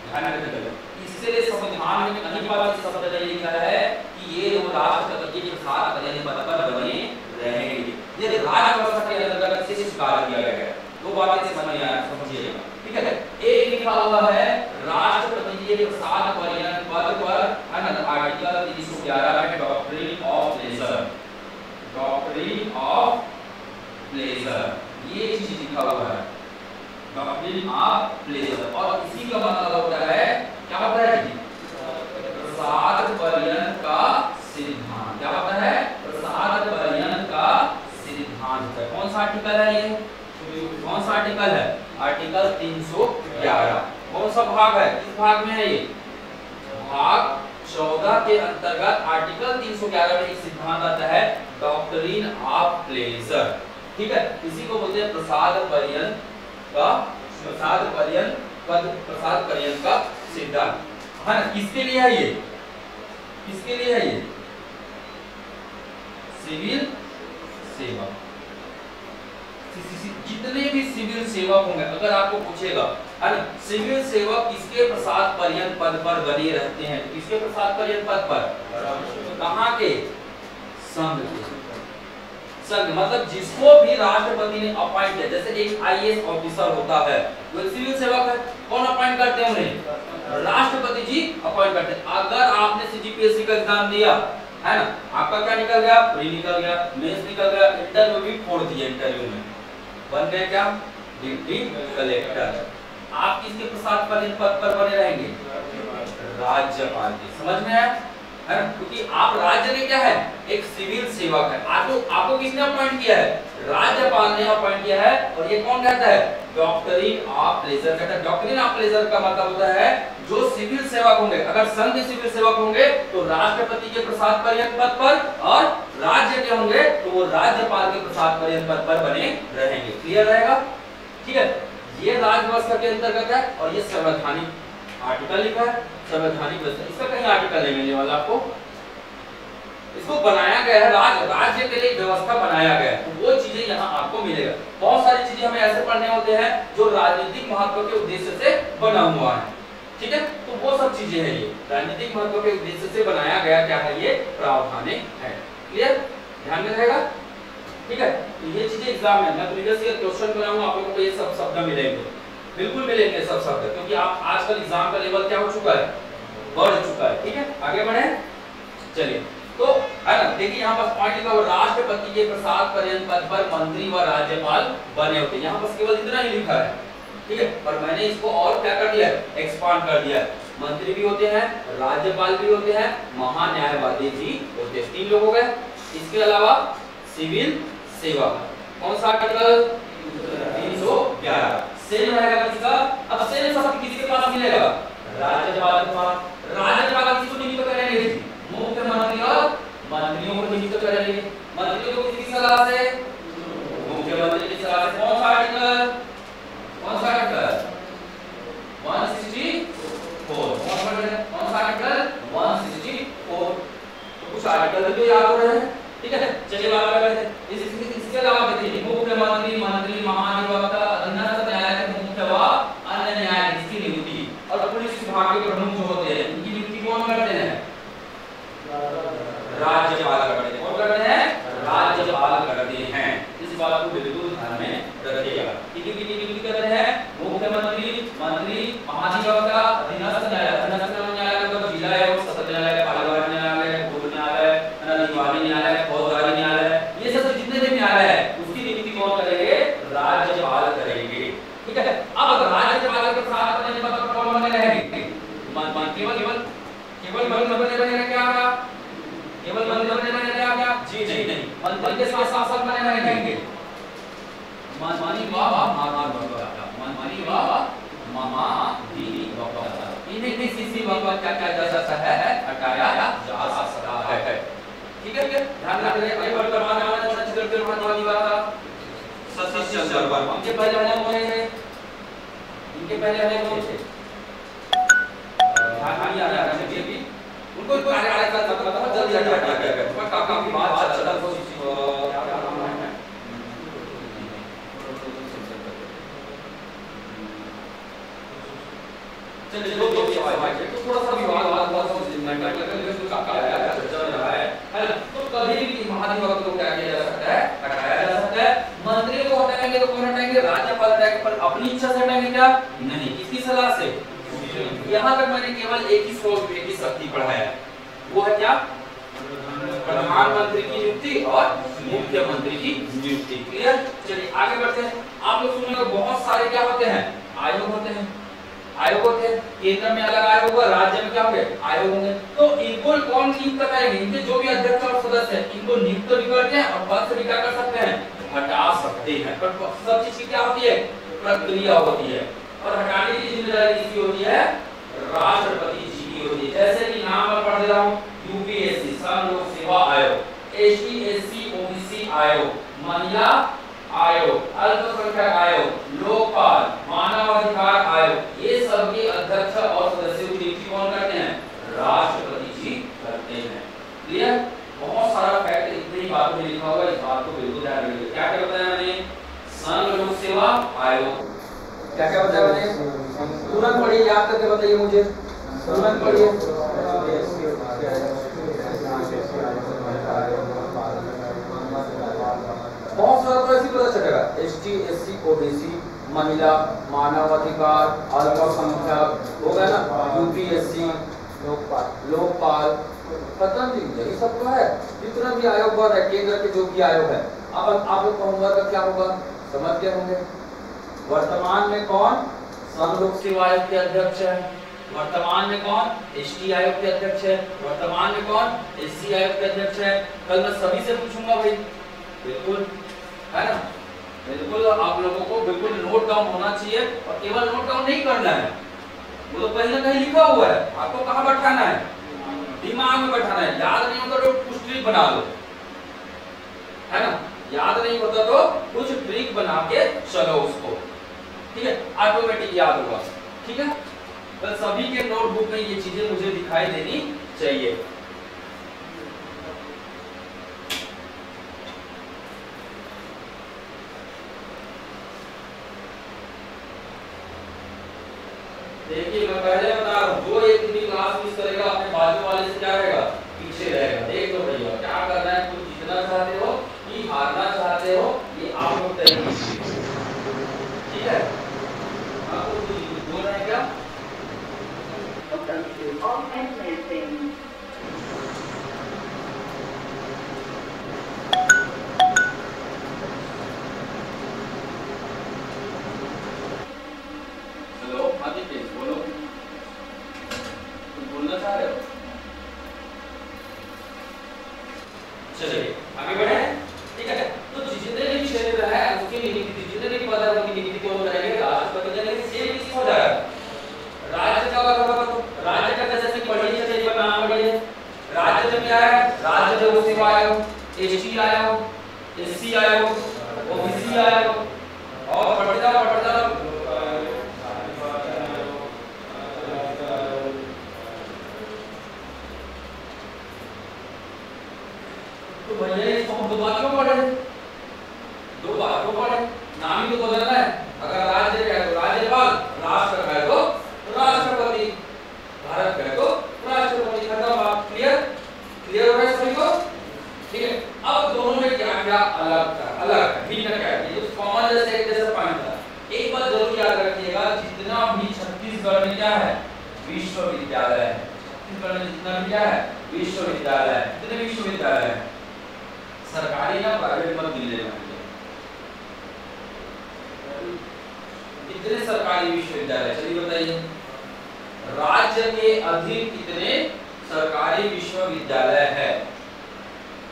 ध्यान रखिएगा। इससे संविधान में कहीं पर शब्द नहीं लिखा है कि ये लोग राष्ट्रपति के प्रसाद पर्यंत पद पर बने रहेंगे, ये राज्य व्यवस्था के अंतर्गत से स्वीकार किया गया है। दो बातें समझिएगा, ठीक है। एक लिखा हुआ है राष्ट्रपति के प्रसाद पर्यंत पद पर, आर्टिकल 311 में doctrine of pleasure, doctrine of pleasure, ये चीज लिखा हुआ है, डॉक्ट्रिन ऑफ प्लेजर। और इसी का मतलब होता है, क्या होता है जी, प्रसाद पर्यंत का सिद्धांत, क्या होता है, प्रसाद पर्यंत का सिद्धांत। कौन सा आर्टिकल है ये, कौन सा आर्टिकल है, आर्टिकल 311। कौन सा भाग है, किस भाग में है ये, भाग 14 के अंतर्गत आर्टिकल 311 में एक सिद्धांत आता है डॉक्ट्रिन ऑफ प्लेजर, ठीक है। इसी को बोलते हैं प्रसाद पर्यंत का सिद्धांत, है ना। किसके लिए है ये, किसके लिए है ये, सिविल सेवक, जितने भी सिविल सेवक होंगे, अगर आपको पूछेगा, है ना, सिविल सेवक किसके प्रसाद पर्यंत पद पर बने रहते हैं, किसके प्रसाद पर्यंत पद पर, कहां के, संघ के, संघ मतलब जिसको भी राष्ट्रपति ने अपॉइंट किया, जैसे एक आईएएस ऑफिसर होता है वो सिविल सेवक है, कौन अपॉइंट करते हैं उन्हें, राष्ट्रपति जी अपॉइंट करते हैं। अगर आपने सीजीपीएससी का एग्जाम दिया, है ना, आपका क्या निकल गया, प्री निकल गया, मेंस निकल गया, इंटरव्यू भी फोड़ दिया, इंटरव्यू में बन गए क्या, डिप्टी कलेक्टर, आप किसके प्रसाद पर्यंत पद पर बने रहेंगे, राज्यपाल के, समझ में आया, है ना, क्योंकि आप राज्य में क्या है, एक सिविल सेवक है, आपको किसने अपॉइंट किया है, राज्यपाल ने अपॉइंट किया है। और ये कौन कहता है, डॉक्ट्रिन ऑफ प्लेजर कहता है। डॉक्ट्रिन ऑफ प्लेजर का मतलब होता है जो सिविल सेवक होंगे, अगर संघ के सिविल सेवक होंगे तो राष्ट्रपति के प्रसाद पर्यंत पद पर, और राज्य के होंगे तो वो राज्यपाल के प्रसाद पर्यंत पद पर बने रहेंगे। क्लियर रहेगा, ठीक है। ये राज्य व्यवस्था के अंतर्गत है और ये संवैधानिक आर्टिकल लिखा है, संवैधानिक व्यवस्था, इसका कहीं आर्टिकल नहीं मिलने वाला आपको, इसको बनाया गया है, राज्य के लिए एक व्यवस्था बनाया गया है, तो वो चीजें यहाँ आपको मिलेगा। बहुत सारी चीजें हमें ऐसे पढ़ने होते हैं जो राजनीतिक महत्व के उद्देश्य से बना हुआ है, ठीक है, तो वो सब चीजें हैं, ये राजनीतिक महत्व के उद्देश्य से बनाया गया क्या है, ये प्रावधाने है। क्लियर, ध्यान में रहेगा, ठीक है। तो ये चीजें एग्जाम में मैं प्रीवियस ईयर क्वेश्चन बनाऊंगा, आप लोगों को ये सब शब्द मिलेंगे, बिल्कुल मिलेंगे सब शब्द, क्योंकि आप आजकल एग्जाम का लेवल क्या हो चुका है, बढ़ चुका है, ठीक है। आगे बढ़े, चलिए, तो है ना, देखिए यहाँ पर पॉइंट लिखा हुआ, राष्ट्रपति के प्रसाद पर्यंत पद पर मंत्री व राज्यपाल बने होते हैं। यहाँ बस केवल इतना ही लिखा है, ठीक है, पर मैंने इसको और क्या कर दिया है, एक्सपांड कर दिया है। मंत्री भी होते हैं, राज्यपाल भी होते हैं, महान्यायवादी भी होते हैं, 3 लोग हो गए। इसके अलावा सिविल सेवा, कौन सा आर्टिकल 311 सेल रहेगा किसका, अब सेल शब्द किसी के पास मिलेगा, राज्यपाल के पास। राज्यपाल किसको नियुक्त करेंगे, मुख्यमंत्री और मंत्रियों को नियुक्त करेंगे। मंत्रियों को किसकी सलाह से, मुख्यमंत्री की सलाह से। कौन सा आर्टिकल, कौन सा आर्टिकल 164, कौन सा आर्टिकल 164। तो कुछ आर्टिकल जो याद हो रहे हैं, ठीक है। चलिए बात करते हैं, इसके अलावा देखिए, मुख्यमंत्री, मंत्री, महाधिवक्ता, अधीनस्थ न्यायालय के मुख्य व अन्य न्यायाधीश की नियुक्ति, और पुलिस विभाग के प्रमुख जो होते हैं इनकी नियुक्ति कौन करते हैं, राज्यपाल करते हैं। कौन करते हैं, राज्यपाल करते हैं। इस बात को बिल्कुल ध्यान में रखिएगा। नियुक्ति करते हैं मुख्यमंत्री, मंत्री, महाधिवक्ता, अधीनस्थ न्यायालय, अधीनस्थ न्यायालय का जिला एवं सत्र न्यायालय, पारिवारिक न्यायालय, पूर्व न्यायालय, निवासी न्यायालय, फौजदारी न्यायालय, ये सब जितने भी न्यायालय है उसकी नियुक्ति कौन करेंगे, राज्यपाल करेंगे, ठीक है। अब राज्यपाल के साथ अपने पद पर कौन बने रहेंगे, केवल मंत्री बने क्या होगा, केवल मंत्री बने क्या, जी नहीं, मंत्री के साथ शासक बने रहेंगे, मंत्री व महाधिवक्ता, इन्हें भी किसी वक्त क्या जा सकता है, हटाया जा सकता है, ठीक है। ध्यान रखिए, वर्तमान में छत्तीसगढ़ के महाधिवक्ता सतीश चंद्र वर्मा, इनके पहले नाम कौन है, इनके पहले नाम कौन थे, हाँ याद आ रहा है, उनको कार्यालय का मतलब जल्दी हटा दिया, काफी बात चला, चलिए जो तो थोड़ा सा विवाद चर्चा रहा है ना, तो कभी भी महाधिवक्ता को क्या किया जा सकता है, हटाया जा सकता है। मंत्री को हटाएंगे तो कौन हटाएंगे, राज्यपाल हटाएंगे, पर अपनी इच्छा से हटाएंगे क्या, नहीं, किसकी सलाह से। यहाँ तक मैंने केवल एक ही शक्ति पढ़ाया है, वो है क्या, प्रधानमंत्री की नियुक्ति और मुख्यमंत्री की नियुक्ति। क्लियर, चलिए आगे बढ़ते हैं। आप लोग सुनेंगे बहुत सारे क्या होते हैं, आयोग होते हैं, आयोग होते हैं, केंद्र में अलग आयोग होगा, राज्य में क्या होंगे, आयोग होंगे। तो इनको कौन नियुक्त करेंगे, इनके जो भी अध्यक्ष और सदस्य हैं इनको नियुक्त भी करते हैं और पद से भी क्या कर सकते हैं, हटा सकते हैं। पर सब चीज की क्या होती है, प्रक्रिया होती है, और हटाने की जिम्मेदारी किसकी होती है, राष्ट्रपति जी की होती है। जैसे कि नाम पर पढ़ दे रहा हूँ, यूपीएससी संघ लोक सेवा आयोग, एसटी एससी ओबीसी आयोग, महिला आयोग, अल्पसंख्यक आयोग, लोकपाल, मानवाधिकार आयोग, ये सब के अध्यक्ष और सदस्यों की नियुक्ति कौन करते हैं, राष्ट्रपति जी करते हैं। क्लियर, बहुत सारा फैक्ट इतनी ही बातों में लिखा होगा, इस बात को बिल्कुल ध्यान रखिएगा। क्या क्या बताया मैंने, संघ लोक सेवा आयोग, क्या क्या बताया मैंने, तुरंत पढ़िए, याद करके बताइए मुझे, तुरंत पढ़िए। बहुत सारा तो ऐसी पता चलेगा, एसटी एससी ओबीसी, महिला, मानवाधिकार, अल्पसंख्यक, हो गया ना, यूपीएससी, लोकपाल, खत्म जी, यही सब तो है। जितना भी आयोग है, केंद्र के जो भी आयोग है, अब आप लोग का होमवर्क क्या होगा, समझ गए होंगे। वर्तमान में कौन संघ लोक सेवा आयोग के अध्यक्ष है, वर्तमान में कौन एसटी आयोग के अध्यक्ष है, वर्तमान में कौन एससी आयोग के अध्यक्ष है। कल मैं सभी से पूछूंगा भाई, बिल्कुल है ना, बिल्कुल आप लोगों को बिल्कुल नोट डाउन होना चाहिए, और केवल नोट डाउन नहीं करना है, वो तो कहीं ना कहीं लिखा हुआ है, आपको कहाँ बैठाना है, दिमाग में बैठाना है। याद नहीं होता तो कुछ ट्रिक बना लो, है ना, याद नहीं होता तो कुछ ट्रिक बना के चलो उसको, ठीक है, ऑटोमेटिक याद होगा, ठीक है। तो सभी के नोटबुक में ये चीजें मुझे दिखाई देनी चाहिए। देखिए मैं पहले बता रहा हूँ, जो एक भी क्लास मिस करेगा अपने बाजू वाले से क्या रहेगा, पीछे रहेगा। देख लो भैया क्या करना है, कुछ जीतना चाहते हो कि हारना चाहते हो, ये आप लोग तय कीजिए, ठीक है। आपको कुछ बोल रहे हैं क्या? चलो आदित्य बोलो, कुछ बोलना चाह रहे हो? चलिए आगे बढ़े, ठीक है। तो जितने भी क्षेत्र है उसकी नियुक्ति, जितने भी पद है उनकी नियुक्ति कौन करेंगे, राष्ट्रपति करेंगे। सेम इसी हो जाएगा। राज्य का राज्य का जैसे कि पढ़िए, एक बार नाम पढ़िए। राज्य में क्या है, राज्य लोक सेवा आयोग, एसटी आयोग, एससी आयोग, ओबीसी आयोग, और पढ़ते जाओ। तो भैया इसको हम दो बार क्यों पढ़े, नाम ही तो बदलना है। अगर राज्य है तो राज्यपाल, राष्ट्र है तो राष्ट्रपति, भारत है तो राष्ट्रपति। खत्म बात, क्लियर हो रहा है सभी को, ठीक है। अब दोनों में क्या क्या अलग भिन्न क्या है, ये कॉमन जैसे एक जैसा पॉइंट था। एक बात जरूर याद रखिएगा, जितना भी छत्तीसगढ़ में क्या है, विश्वविद्यालय है। छत्तीसगढ़ में जितना भी क्या है, विश्वविद्यालय है। कितने विश्वविद्यालय है, सरकारी या प्राइवेट मत मिल लेना। कितने सरकारी विश्वविद्यालय, चलिए बताइए। राज्य के अधीन कितने सरकारी विश्वविद्यालय है?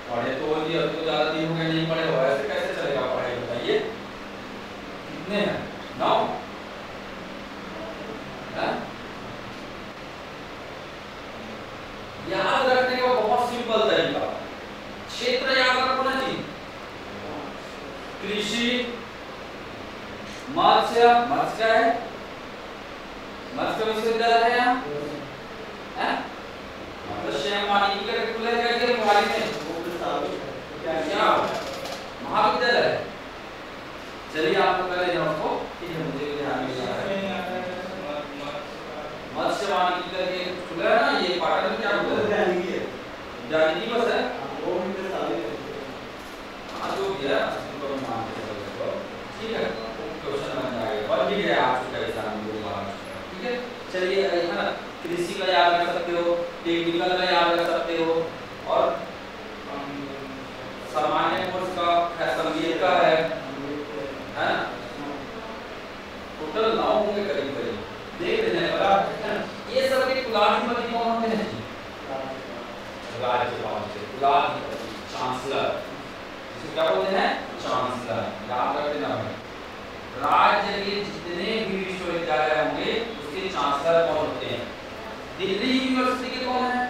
पढ़े तो होगी, अब तो ज्यादा दिन हो गए नहीं पढ़े हो, ऐसे कैसे चलेगा, पढ़े बताइए कितने हैं? 9 है? याद रखने का बहुत सिंपल तरीका, क्षेत्र याद रखना चाहिए। कृषि, मत्स्य है, मत्स्य विश्वविद्यालय है यहाँ, मत्स्य वानिकी का खुले कैसे मोहाली में क्या महाविद्यालय है। चलिए आपको पहले नोट को, ठीक है, मुझे ध्यान में है मत्स्य वानिकी करके खुला है ना, ये पाटन में क्या खुला है, जानकी बस है, हाँ जो भी है उसको मान के चलो, ठीक है। क्वेश्चन बन जाएगा और भी है आपका एग्जाम में होगा, ठीक है। चलिए है ना, कृषि का याद रख सकते हो, टेक्निकल का याद रख सकते हो, और सामान्य कोर्स का संगीत का है ना। टोटल 9 होंगे करीब करीब, देख लेने वाला। ये सब के कुलाधिपति कौन होते हैं, राज्यपाल से कुलाधिपति, चांसलर, जिसे क्या बोलते हैं, चांसलर, याद रख लेना है। राज्य के जितने भी विश्वविद्यालय होंगे उसके चांसलर कौन होते हैं? दिल्ली यूनिवर्सिटी के कौन है,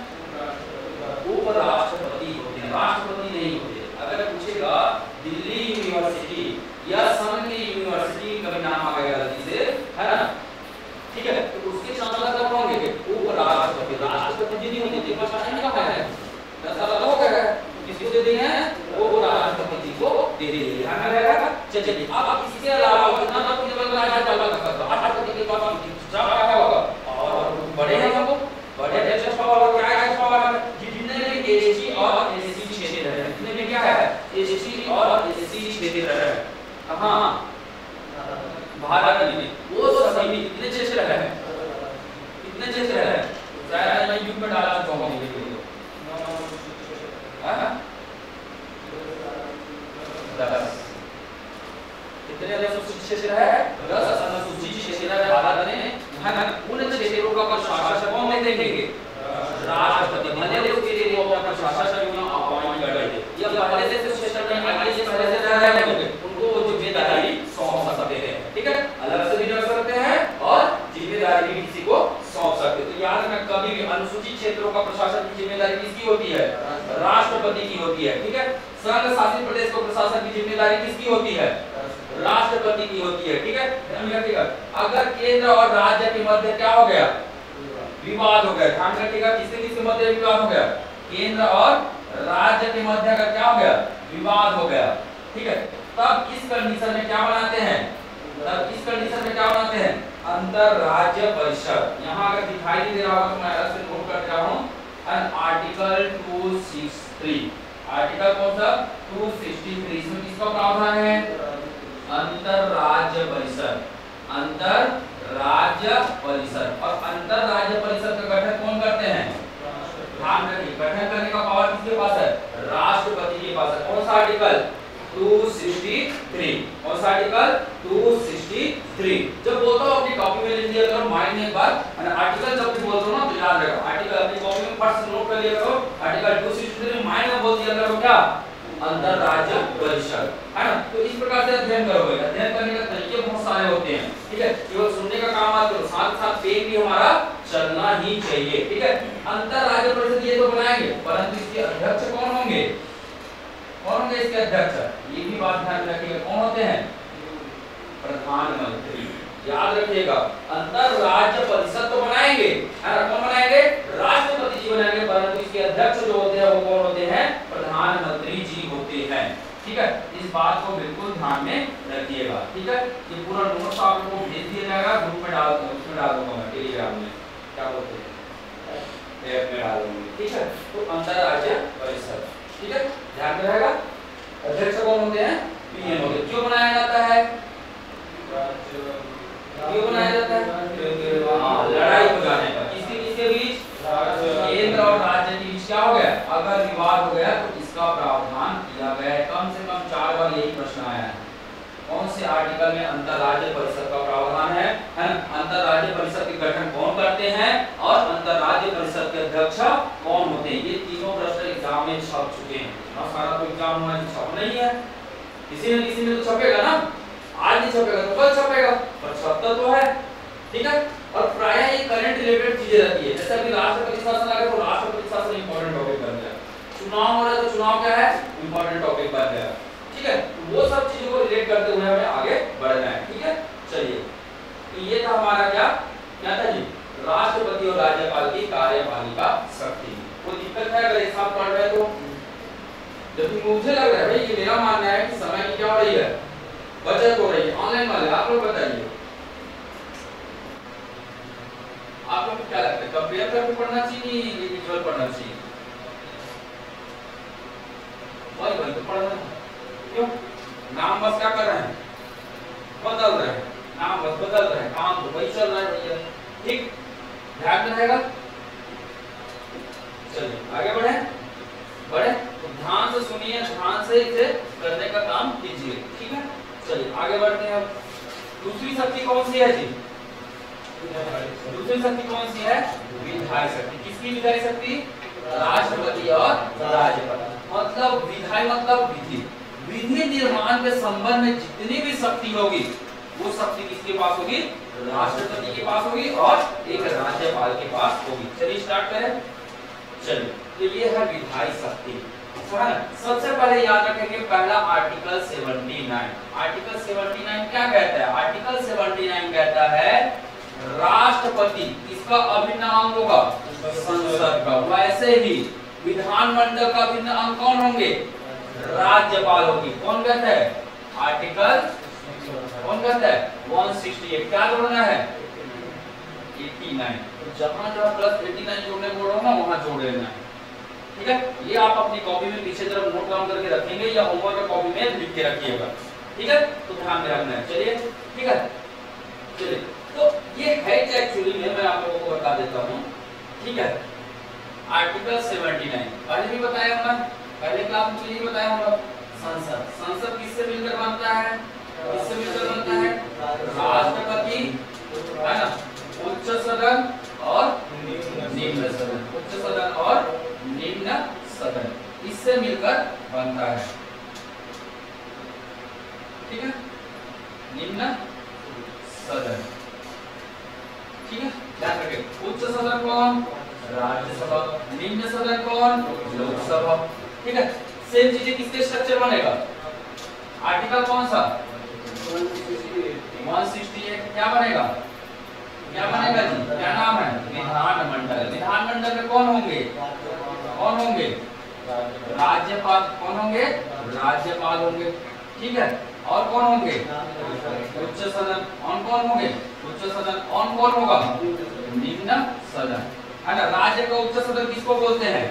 उपराष्ट्रपति होते हैं, राष्ट्रपति नहीं होते। अगर पूछेगा दिल्ली यूनिवर्सिटी या संघ की यूनिवर्सिटी का नाम आ गया गलती से, है ना, ठीक है, तो उसके चांसलर कौन होंगे, उपराष्ट्रपति। राष्ट्रपति जी नहीं होते, कहा है 10 साल हो गए, किसको दे दिए हैं, उपराष्ट्रपति को दे दिए, ध्यान में रहेगा। चलिए अब इसके अलावा कितना तक मुझे लग रहा है चल सकता है, राष्ट्रपति के पास क्या होगा, और बड़े हैं हमको, बड़े एचएस पावर, क्या है पावर, जितने भी एसटी और एससी क्षेत्र है, जितने भी क्या है, एसटी और एससी क्षेत्र है, हां भारत में वो सभी कितने क्षेत्र है, कितने क्षेत्र है, शायद मैं यूट्यूब पे डाला चुका हूं वीडियो, हां 10 कितने अनुसूचित क्षेत्र है, 10 अनुसूचित क्षेत्र है भारत में, है ना। उन क्षेत्रों का प्रशासन कौन देखेंगे, राष्ट्रपति, भले उसके लिए वो अपना प्रशासक अपॉइंट कर लेते, या पहले से क्षेत्र में आगे से पहले से रह रहे होंगे उनको वो जिम्मेदारी सौंप सकते हैं, ठीक है, अलग से भी रख सकते हैं और जिम्मेदारी भी किसी को सौंप सकते हैं। तो याद रखना, कभी भी अनुसूचित क्षेत्रों का प्रशासन की जिम्मेदारी किसकी होती है, राष्ट्रपति की होती है, ठीक है। संघ शासित प्रदेश को प्रशासन की जिम्मेदारी किसकी होती है, राष्ट्रपति की होती है, ठीक है, ध्यान रखिएगा। अगर केंद्र और राज्य के मध्य क्या हो गया, विवाद हो गया, ध्यान रखिएगा, किसके मध्य विवाद हो गया, केंद्र और राज्य के मध्य का क्या हो गया, विवाद हो गया, ठीक है। तब इस कंडीशन में क्या बनाते हैं, तब इस कंडीशन में क्या बनाते हैं, अंतर राज्य परिषद। यहाँ अगर दिखाई नहीं दे रहा होगा तो मैं अलग से नोट कर रहा हूँ। आर्टिकल 263, आर्टिकल कौन सा 263, इसमें किसका प्रावधान है? अंतर राज्य परिषद, अंतर राज्य परिषद। और अंतर राज्य परिषद का गठन कौन करते हैं? ध्यान रखिए, गठन करने का पावर किसके पास है? राष्ट्रपति के पास है। कौन सा आर्टिकल 263, कौन सा आर्टिकल 263। जब बोलता हूँ अपनी कॉपी में लिख लिया करो, माइंड में एक बार आर्टिकल जब भी बोलता हूँ ना तो याद रखो, आर्टिकल अपनी कॉपी में फट से नोट कर लिया करो। आर्टिकल 263 माइंड में बोल दिया करो क्या? अंतर राज्य परिषद, है ना। तो इस प्रकार से अध्ययन करोगे। अध्ययन करने के तरीके बहुत सारे होते हैं, ठीक है। केवल सुनने का काम मत करो, साथ साथ पेन भी हमारा चलना ही चाहिए, ठीक है। अंतर राज्य परिषद ये तो बनाएंगे, परंतु इसके अध्यक्ष कौन होंगे? कौन होंगे इसके अध्यक्ष? ये भी बात ध्यान रखिएगा, कौन होते हैं? प्रधानमंत्री। याद रखिएगा, अंतर राज्य परिषद तो बनाएंगे, है ना। कौन बनाएंगे? राष्ट्रपति जी बनाएंगे, परंतु इसके अध्यक्ष जो होते हैं वो कौन होते हैं? प्रधानमंत्री जी होते हैं, ठीक है। इस बात को बिल्कुल ध्यान में रखिएगा, ठीक है। ये पूरा नोट्स आप लोगों को भेज दिया जाएगा, ग्रुप में उसमें डाल दूंगा मैं, टेलीग्राम में, क्या बोलते हैं, ऐप में डाल दूंगा, ठीक है। तो अंतर राज्य परिषद, ठीक है, ध्यान में रहेगा। अध्यक्ष कौन होते हैं? पीएम होते हैं। क्यों बनाया जाता है? क्यों बनाया जाता है? लड़ाई हो जाने पर। किसके बीच? केंद्र और राज्य के बीच क्या हो गया? अगर विवाद हो गया तो इसका प्रावधान किया गया है। कम से कम 4 बार यही प्रश्न आया है। कौन से आर्टिकल में अंतर राज्य परिषद का प्रावधान है? अंतर राज्य परिषद के गठन कौन करते हैं और अंतर राज्य परिषद के अध्यक्ष कौन होते हैं? ये तीनों प्रश्न एग्जाम में छप चुके हैं। और सारा तो एग्जाम में छप नहीं है, किसी न किसी में तो छपेगा ना। आज नहीं छपेगा तो कल छपेगा, पर छपता तो है, ठीक है। और प्रायः ये करंट रिलेटेड चीजें रहती है। जैसे अभी राष्ट्रपति शासन आ गया तो राष्ट्रपति शासन इंपॉर्टेंट टॉपिक बन गया। चुनाव हो रहा है तो चुनाव क्या है? इंपॉर्टेंट टॉपिक बन गया, ठीक है। वो सब चीजों को रिलेट करते हुए हमें आगे बढ़ना है, ठीक है। चलिए, तो ये था हमारा क्या था जी? राष्ट्रपति और राज्यपाल की कार्यपालिका शक्ति। कोई दिक्कत है अगर एक साथ पढ़ रहे तो? जबकि मुझे लग रहा है भाई, ये मेरा मानना है कि समय की क्या हो रही है? बचत हो रही है। ऑनलाइन वाले आप लोग बताइए, आप लोग को क्या लगता है? कंपेयर करके पढ़ना चाहिए, इंडिविजुअल पढ़ना चाहिए? वही तो पढ़ना है। क्यों? नाम बस क्या कर रहे हैं? बदल रहे हैं, नाम बस बदल रहे हैं, काम तो वही चल रहा है भैया, ठीक। ध्यान में रहेगा। चलिए आगे बढ़े तो ध्यान से सुनिए, ध्यान से इसे करने का काम कीजिए, ठीक है। चलिए आगे बढ़ते हैं। दूसरी शक्ति कौन सी है जी? दूसरी शक्ति कौन सी है? विधायी शक्ति। किसकी विधायी शक्ति? राष्ट्रपति और राज्यपाल। मतलब विधायी मतलब विधि। विधि निर्माण के संबंध में जितनी भी शक्ति होगी वो शक्ति किसके पास होगी? राष्ट्रपति के पास होगी और एक राज्यपाल के पास होगी। चलिए स्टार्ट करें। चलिए, तो ये है विधायी शक्ति। सबसे पहले याद रखेंगे पहला आर्टिकल 79। आर्टिकल 79 क्या कहता है? आर्टिकल 79 कहता है राष्ट्रपति इसका अभिन्न अंग होगा संसद का। वैसे ही विधानमंडल का अभिन्न अंग कौन होंगे? राज्यपाल होगी। कौन कहता है? आर्टिकल कौन कहता है? 168। क्या जोड़ना है? 89। जहां जहां प्लस 89 जोड़ने बोल रहा हूं ना वहां जोड़ लेना है, ठीक है। ये आप अपनी कॉपी में पीछे तरफ नोट डाउन करके रखेंगे या होमवर्क कॉपी में लिख के रखिएगा, ठीक है। तो ध्यान में रखना है। चलिए, ठीक है। चलिए, तो ये है क्या एक्चुअली में मैं आप लोगों को बता देता हूँ, ठीक है। आर्टिकल 79 पहले भी बताया हूँ, पहले क्लास में यही बताया हूँ। संसद, संसद किससे मिलकर बनता है? किससे मिलकर बनता है? राष्ट्रपति, है ना, उच्च सदन और निम्न सदन, उच्च सदन और निम्न सदन, इससे मिलकर बनता है, ठीक है। निम्न सदन, ठीक है, ध्यान रखें। उच्च सदन कौन? राज्यसभा। निम्न सदन कौन? लोकसभा, ठीक है। सेम चीजें किसके स्ट्रक्चर बनेगा? आर्टिकल कौन सा? 168। क्या बनेगा? क्या बनेगा जी? क्या नाम है? विधानमंडल। विधानमंडल में कौन होंगे? कौन होंगे? राज्यपाल। कौन होंगे? राज्यपाल होंगे, ठीक है। और कौन होंगे उच्च सदन, और कौन होंगे उच्च सदन, और कौन होगा निम्न सदन, है ना। राज्य का उच्च सदन किसको बोलते हैं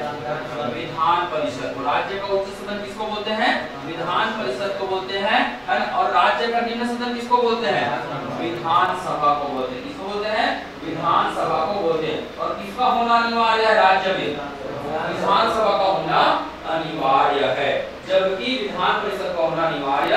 विधान परिषद को, राज्य का उच्च सदन किसको बोलते हैं विधान परिषद को बोलते हैं, है ना। और राज्य का निम्न सदन किसको बोलते हैं विधान सभा को बोलते हैं, किसको बोलते हैं विधान सभा को बोलते हैं। और किसका होना अनिवार्य है राज्य में विधान सभा का होना अनिवार्य है, जबकि विधान परिषद का होना अनिवार्य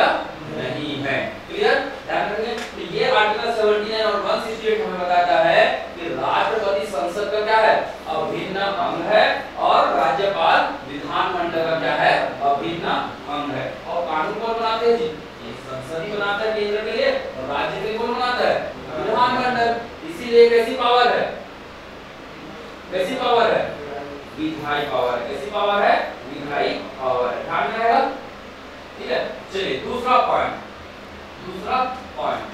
नहीं है। क्लियर, ध्यान रखिए। तो ये आर्टिकल 79 और 168 हमें बताता है कि राष्ट्रपति संसद का क्या है अभिन्न अंग है, और राज्यपाल विधानमंडल का क्या है अभिन्न अंग है। और कानून कौन बनाते हैं जी ये संसद ही बनाता है केंद्र के लिए, और राज्य के लिए कौन बनाता है विधानमंडल। इसीलिए कैसी पावर है, कैसी पावर है विधायी पावर है, कैसी पावर है विधायी पावर है, ध्यान में रहेगा। ठीक है, चलिए दूसरा पॉइंट, दूसरा पॉइंट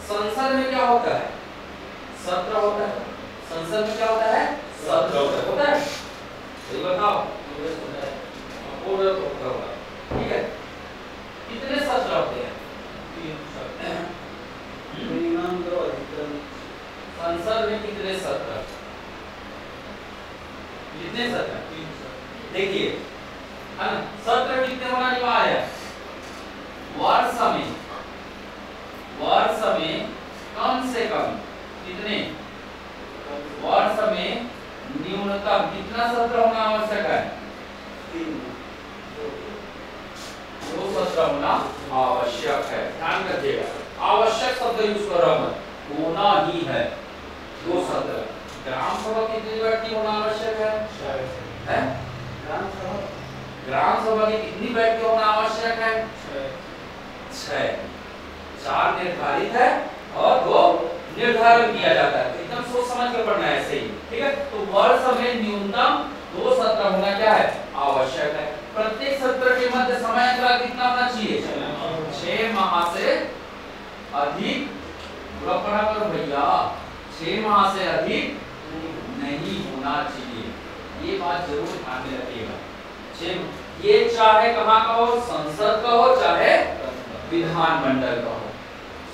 संसद में क्या होता है सत्र होता है, संसद में क्या होता है सत्र होता है, ये बताओ ठीक है। कितने सत्र होते हैं संसद में, कितने सत्र, कितने सत्र देखिए, है ना। सत्र कितने होना अनिवार्य है वर्ष में कम से कम कितने, वर्ष में न्यूनतम कितना सत्र होना आवश्यक है 2 सत्र होना आवश्यक है, ध्यान रखिएगा। आवश्यक शब्द यूज कर रहा हूं, होना ही है 2 सत्र। ग्राम सभा कितनी बैठकी होना आवश्यक है ग्राम सभा की कितनी बैठकें होना आवश्यक है 6, 4 निर्धारित है और 2 निर्धारण किया जाता है। एकदम सोच समझ कर पढ़ना है, ऐसे ही ठीक है। तो वर्ष में न्यूनतम 2 सत्र होना क्या है आवश्यक है। प्रत्येक सत्र के मध्य समय अंतराल कितना होना चाहिए 6 माह से अधिक, पढ़ा करो भैया 6 माह से अधिक नहीं होना चाहिए, ये बात जरूर ध्यान में रखिएगा। ये चाहे कहाँ का हो, संसद का हो चाहे विधानमंडल का हो,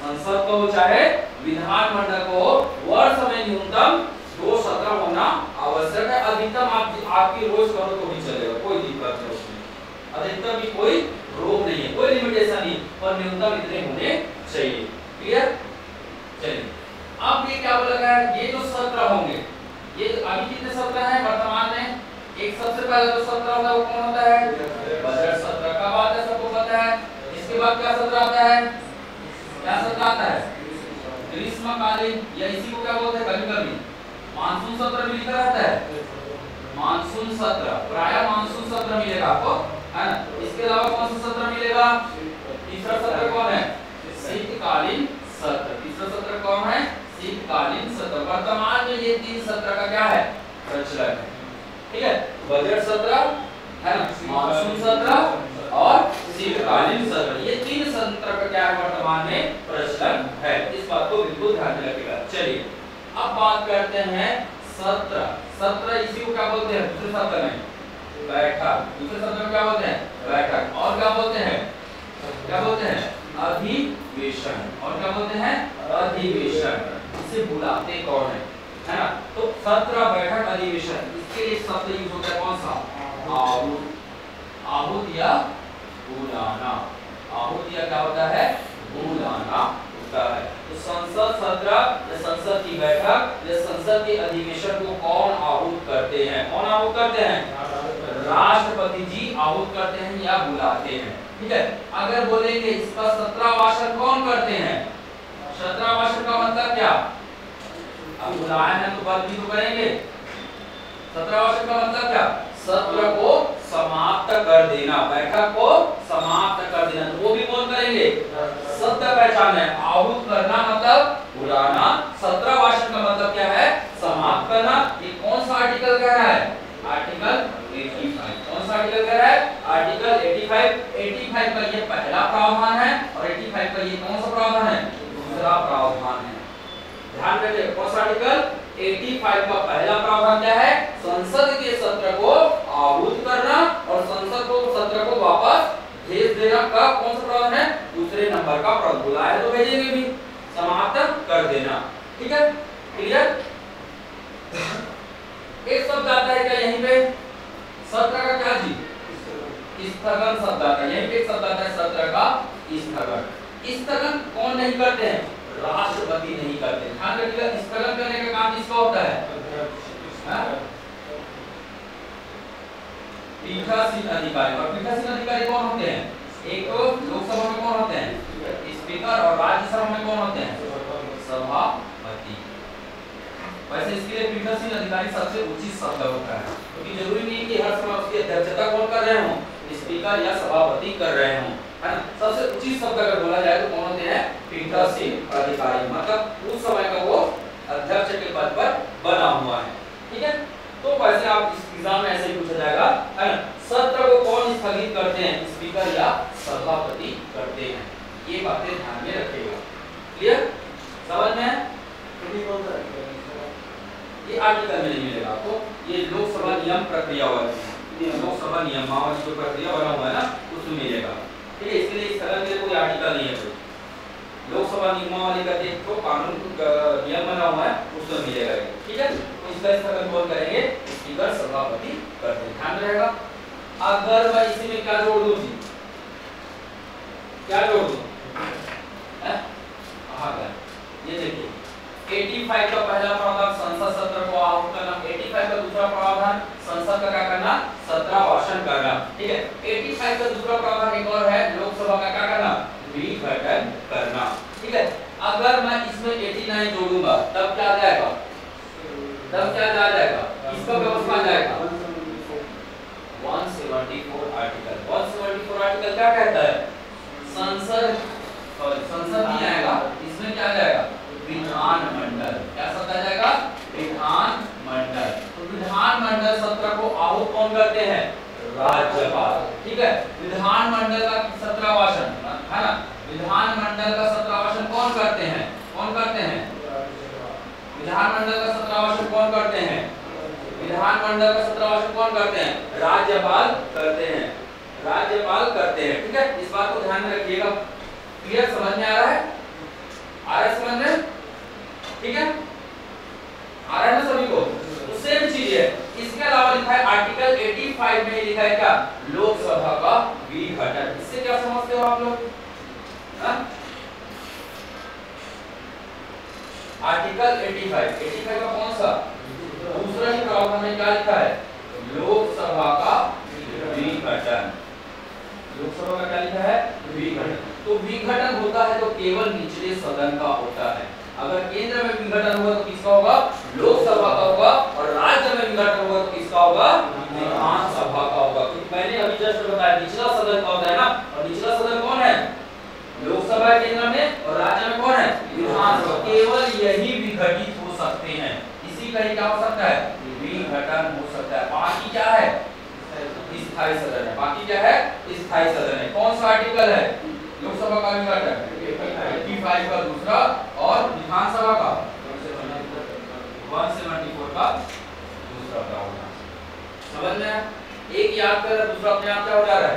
संसद का हो चाहे विधानमंडल को हो, वर्ष में न्यूनतम 2 सत्र होना आवश्यक है। अधिकतम आपकी रोज करो तो भी चलेगा, कोई दिक्कत नहीं उसमें, अधिकतम भी कोई रोक नहीं है, कोई लिमिटेशन नहीं, पर न्यूनतम इतने होने चाहिए। क्लियर, चलिए अब ये क्या बोला गया है, ये जो सत्र होंगे, ये अभी कितने सत्र हैं वर्तमान में, एक सबसे पहले जो सत्र होता है वो कौन होता है बजट सत्र, कब आता है सबको पता है। इसके बाद क्या सत्र आता है, क्या सत्र आता है ग्रीष्मकालीन, या इसी को क्या बोलते हैं कभी कभी मानसून सत्र भी लिखा रहता है, मानसून सत्र, प्रायः मानसून सत्र मिलेगा आपको, है ना। इसके अलावा कौन सा सत्र मिलेगा, तीसरा सत्र कौन है शीतकालीन सत्र, तीसरा सत्र कौन है शीतकालीन सत्र। वर्तमान में ये 3 सत्र का क्या है प्रचलन है, ठीक है। बजट सत्र है ना, मानसून सत्र और शीतकालीन सत्र, ये 3 सत्र का क्या है वर्तमान में प्रचलन है, इस बात को बिल्कुल ध्यान में रखिएगा। चलिए अब बात करते हैं सत्र, सत्र इसी को क्या बोलते हैं दूसरे सत्र में बैठक, दूसरे सत्र में क्या बोलते हैं बैठक, और क्या बोलते हैं अधिवेशन, और क्या बोलते हैं अधिवेशन। इसे बुलाते कौन है ना। तो सत्र बैठक अधिवेशन, इसके लिए शब्द यूज होता है कौन सा आहूत, आहूत या बुलाना, आहूत या क्या होता है बुलाना होता है। तो संसद सत्र या संसद की बैठक या संसद के अधिवेशन को कौन आहूत करते हैं, कौन आहूत करते हैं राष्ट्रपति जी आहूत करते हैं या बुलाते हैं, ठीक है। अगर बोलेंगे इसका 17वां वाचन कौन करते हैं, 17वां वाचन का मतलब क्या, अब बुलाए हैं तो बात भी तो करेंगे। 17वां वाचन का मतलब क्या, सत्र को समाप्त कर देना, बैठक को समाप्त कर देना, तो वो भी कौन करेंगे सत्र पहचान है। आहूत करना मतलब बुलाना, 17वां वाचन का मतलब क्या है समाप्त करना। ये कौन सा आर्टिकल कह रहा है आर्टिकल 85, कौन सा आर्टिकल कह रहा है आर्टिकल 85। 85 का ये पहला प्रावधान है और 85 का ये कौन सा प्रावधान है दूसरा प्रावधान है। ध्यान रखिए कौन सा आर्टिकल 85 का पहला प्रावधान क्या है, संसद के सत्र को आहूत करना और संसद को सत्र को वापस भेज देना। कब, नंबर का प्रयोग बुलाया है तो भेजेंगे भी, समाप्त कर देना। ठीक है, क्लियर। एक शब्द आता है क्या यहीं पे, सत्र का क्या जी, स्थगन शब्द आता है, यहीं पे एक शब्द आता है सत्र का स्थगन। स्थगन कौन नहीं करते हैं, राष्ट्रपति नहीं करते। ध्यान रखिएगा, स्थगन करने का काम किसका होता है, पीठासीन अधिकारी। और पीठासीन अधिकारी कौन होते हैं, एक तो लोकसभा में कौन होते हैं, स्पीकर, और राज्यसभा में कौन होते हैं, सभापति। वैसे इसके लिए पीठासीन अधिकारी सबसे उचित शब्द होता है, क्योंकि जरूरी नहीं कि हर समय उसकी अध्यक्षता कौन कर रहे हो, स्पीकर या सभापति कर रहे हो, है ना। सबसे उचित शब्द अगर बोला जाए तो कौन होते हैं, पीठासीन अधिकारी, मतलब उस समय का वो अध्यक्ष के पद पर बना हुआ है। ठीक है, तो वैसे आप इस एग्जाम में ऐसे ही पूछा जाएगा, है ना। सत्र को कौन स्थगित करते हैं, स्पीकर या सभापति करते हैं, ये बातें ध्यान में रखिएगा। क्लियर, समझ में। ये आर्टिकल में नहीं मिलेगा आपको, ये लोकसभा नियम प्रक्रियावली, लोकसभा नियमावली जो प्रक्रिया बना हुआ है ना उसमें मिलेगा। ठीक है, इसके लिए इस तरह के कोई आर्टिकल नहीं है, कोई लोकसभा नियमावली का एक तो कानून नियम बना हुआ है उसमें मिलेगा। ठीक है, तो इसका स्थगन कौन करेंगे, स्पीकर सभापति करते हैं, ध्यान रहेगा। अगर मैं इसी में क्या जोड़ दूं जी, क्या जोड़ दूं, ये देखिए 85 का पहला प्रावधान संसद सत्र को आहूत करना, 85 का दूसरा प्रावधान संसद का क्या करना, सत्र भाषण करना। ठीक है, 85 का दूसरा प्रावधान एक और है, लोकसभा का क्या करना, विघटन करना। ठीक है, अगर मैं इसमें 89 जोड़ूंगा तब क्या आ जाएगा, तब क्या आ जाएगा, इसका व्यवस्था आ जाएगा 174 आर्टिकल। 174 आर्टिकल क्या कहता है, संसद नहीं आएगा, इसमें क्या आ जाएगा, विधानमंडल। क्या शब्द आ जाएगा, विधानमंडल। तो विधानमंडल सत्र को आहूत कौन करते हैं, राज्यपाल। ठीक है, विधानमंडल का सत्रावासन, है ना, विधानमंडल का सत्रावासन कौन करते हैं, कौन करते हैं, विधानमंडल का सत्रावासन कौन करते हैं, विधानमंडल का सत्रावासन कौन करते हैं, राज्यपाल करते हैं, राज्यपाल करते हैं। ठीक है, इस बात को ध्यान में रखिएगा। क्लियर, समझ में आ रहा है, आ रहा है समझ में। ठीक है, आ रहा है ना सभी को। तो सेम चीज है, इसके अलावा लिखा है आर्टिकल 85 में लिखा है क्या, लोकसभा का विघटन। इससे क्या समझते हो आप लोग, आर्टिकल 85 का कौन सा, दूसरा ही प्रावधान में क्या लिखा है, लोकसभा का विघटन। लोकसभा का क्या लिखा है, विघटन। तो विघटन होता है तो केवल निचले सदन का होता है। अगर केंद्र में विघटन हुआ तो किसका होगा, लोकसभा का होगा, और राज्य में विघटन हुआ तो किसका होगा, विधानसभा का होगा। क्योंकि मैंने अभी जस्ट बताया निचला सदन का होता है ना, और निचला सदन कौन है, लोकसभा केंद्र में, और राज्य में कौन है, विधानसभा। केवल यही विघटित हो सकते हैं, इसी का ही क्या हो सकता है, विघटन हो सकता है। बाकी क्या है, स्थायी सदन है। बाकी क्या है, स्थायी सदन है। कौन सा आर्टिकल है, लोकसभा का विघटन 85 का दूसरा, और विधानसभा का 174 का दूसरा प्रावधान। समझ में, एक याद कर, दूसरा अपने आप क्या हो जा रहा है,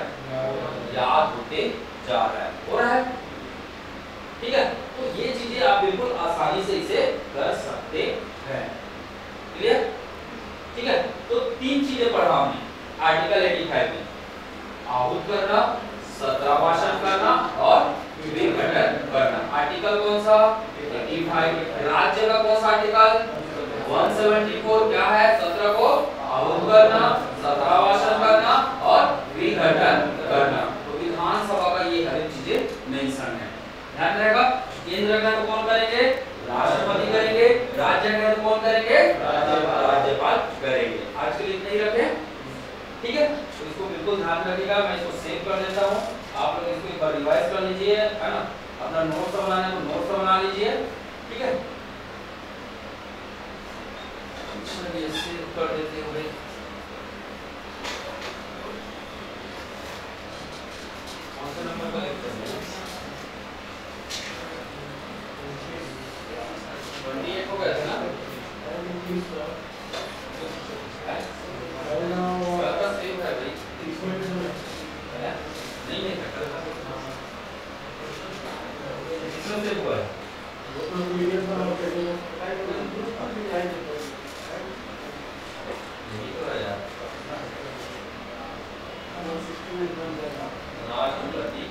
याद होते जा रहा है, हो रहा है। ठीक है, तो ये चीजें आप बिल्कुल आसानी से इसे कर सकते हैं। क्लियर, ठीक है। तो तीन चीजें पढ़ा हमने आर्टिकल 85 में, आहूत करना, सत्राभाषण करना और विघटन करना। आर्टिकल कौन सा, 85। राज्य का कौन सा आर्टिकल, 174 क्या है, सत्र को आहूत करना, सत्राभाषण करना और विघटन करना। तो विधानसभा का ये हर चीजें मेंशन है, ध्यान रहेगा। केंद्र का तो कौन करेंगे, राष्ट्रपति करेंगे, राज्य का तो कौन करेंगे, राज्यपाल करेंगे। आज के लिए इतना ही रखें, ठीक है। तो इसको बिल्कुल ध्यान रखिएगा। मैं इसको सेव कर देता हूँ, आप लोग इसको एक बार रिवाइज कर लीजिए, है ना। अपना नोट्स बनाना है तो नोट्स बना लीजिए, ठीक है। चलिए सेव कर देते हुए कौन सा नंबर का लेक्चर है, 28 हो गया था ना, सेव है भाई, नहीं है राष्ट्रपति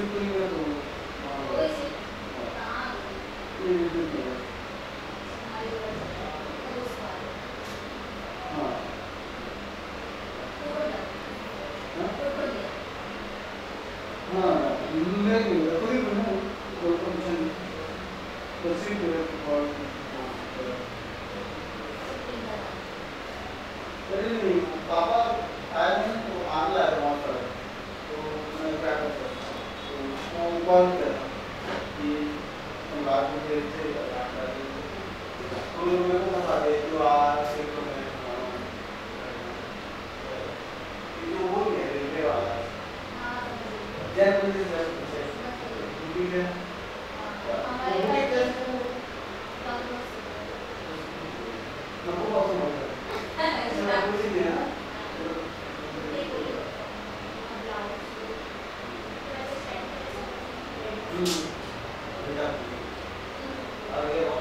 शिफ्ट नहीं किया तो
कोई से कहाँ
ये नहीं किया
हमारे घर से उस बार
हाँ
पूरा
हाँ
पूरा दिया
हाँ नहीं कोई भी ना कोई फंक्शन परसिंग और अरे नहीं पापा आए नहीं तो आने आए वहाँ पर तो मैं क्या कर सकता हूँ तो वो कॉल किया कि हम रात में गए थे तो मेरे को बता दे जो आज से तो मैं ये वो है रेलवे वाला जय मंदिर जय ठीक है
हमारे घर पे तो
नमो पापा बोल रहे हैं कुछ नहीं है बेटा आगे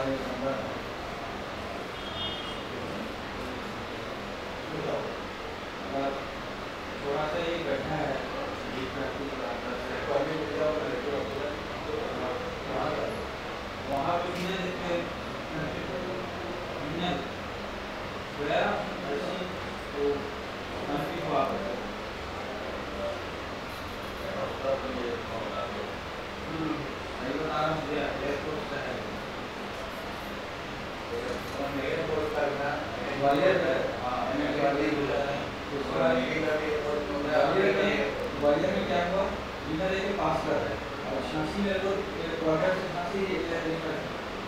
हमारे नंबर
थोड़ा सा ये बैठा है वहाँ पे बिना देखे बिना गया ऐसी तो काफी हुआ नहीं बता रहा हूँ एयरपोर्ट से है ग्वालियर है ग्वालियर में क्या हुआ बिना देखे पास कर रहे हैं और झांसी में तो क्वार्टर से झांसी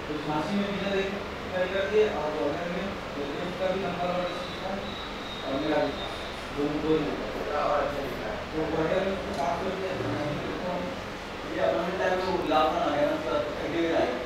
तो झांसी में बिना देखे कर दिए और ग्वालियर में उसका भी नंबर और सिस्टम और मेरा दोनों तो क्वार्टर में पास कर दिया ये अपने टाइम में लाभ ना है ना तो अकेले आएगा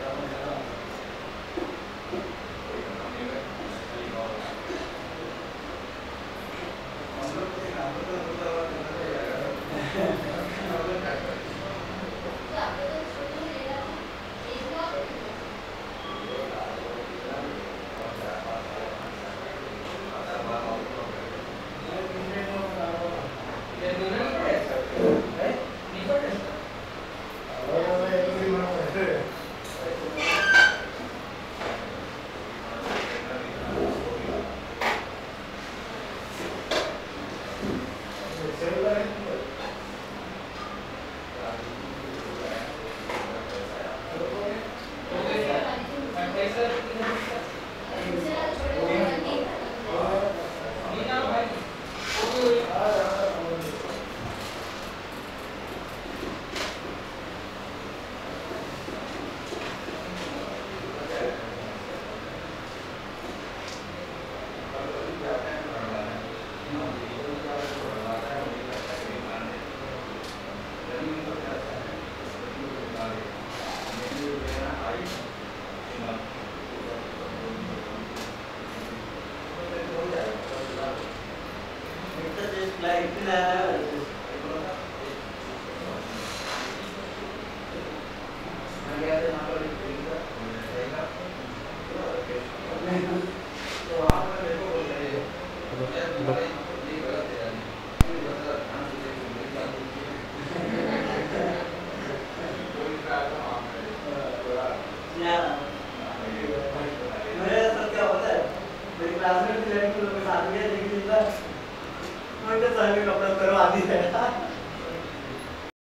कपड़ा करवा दी है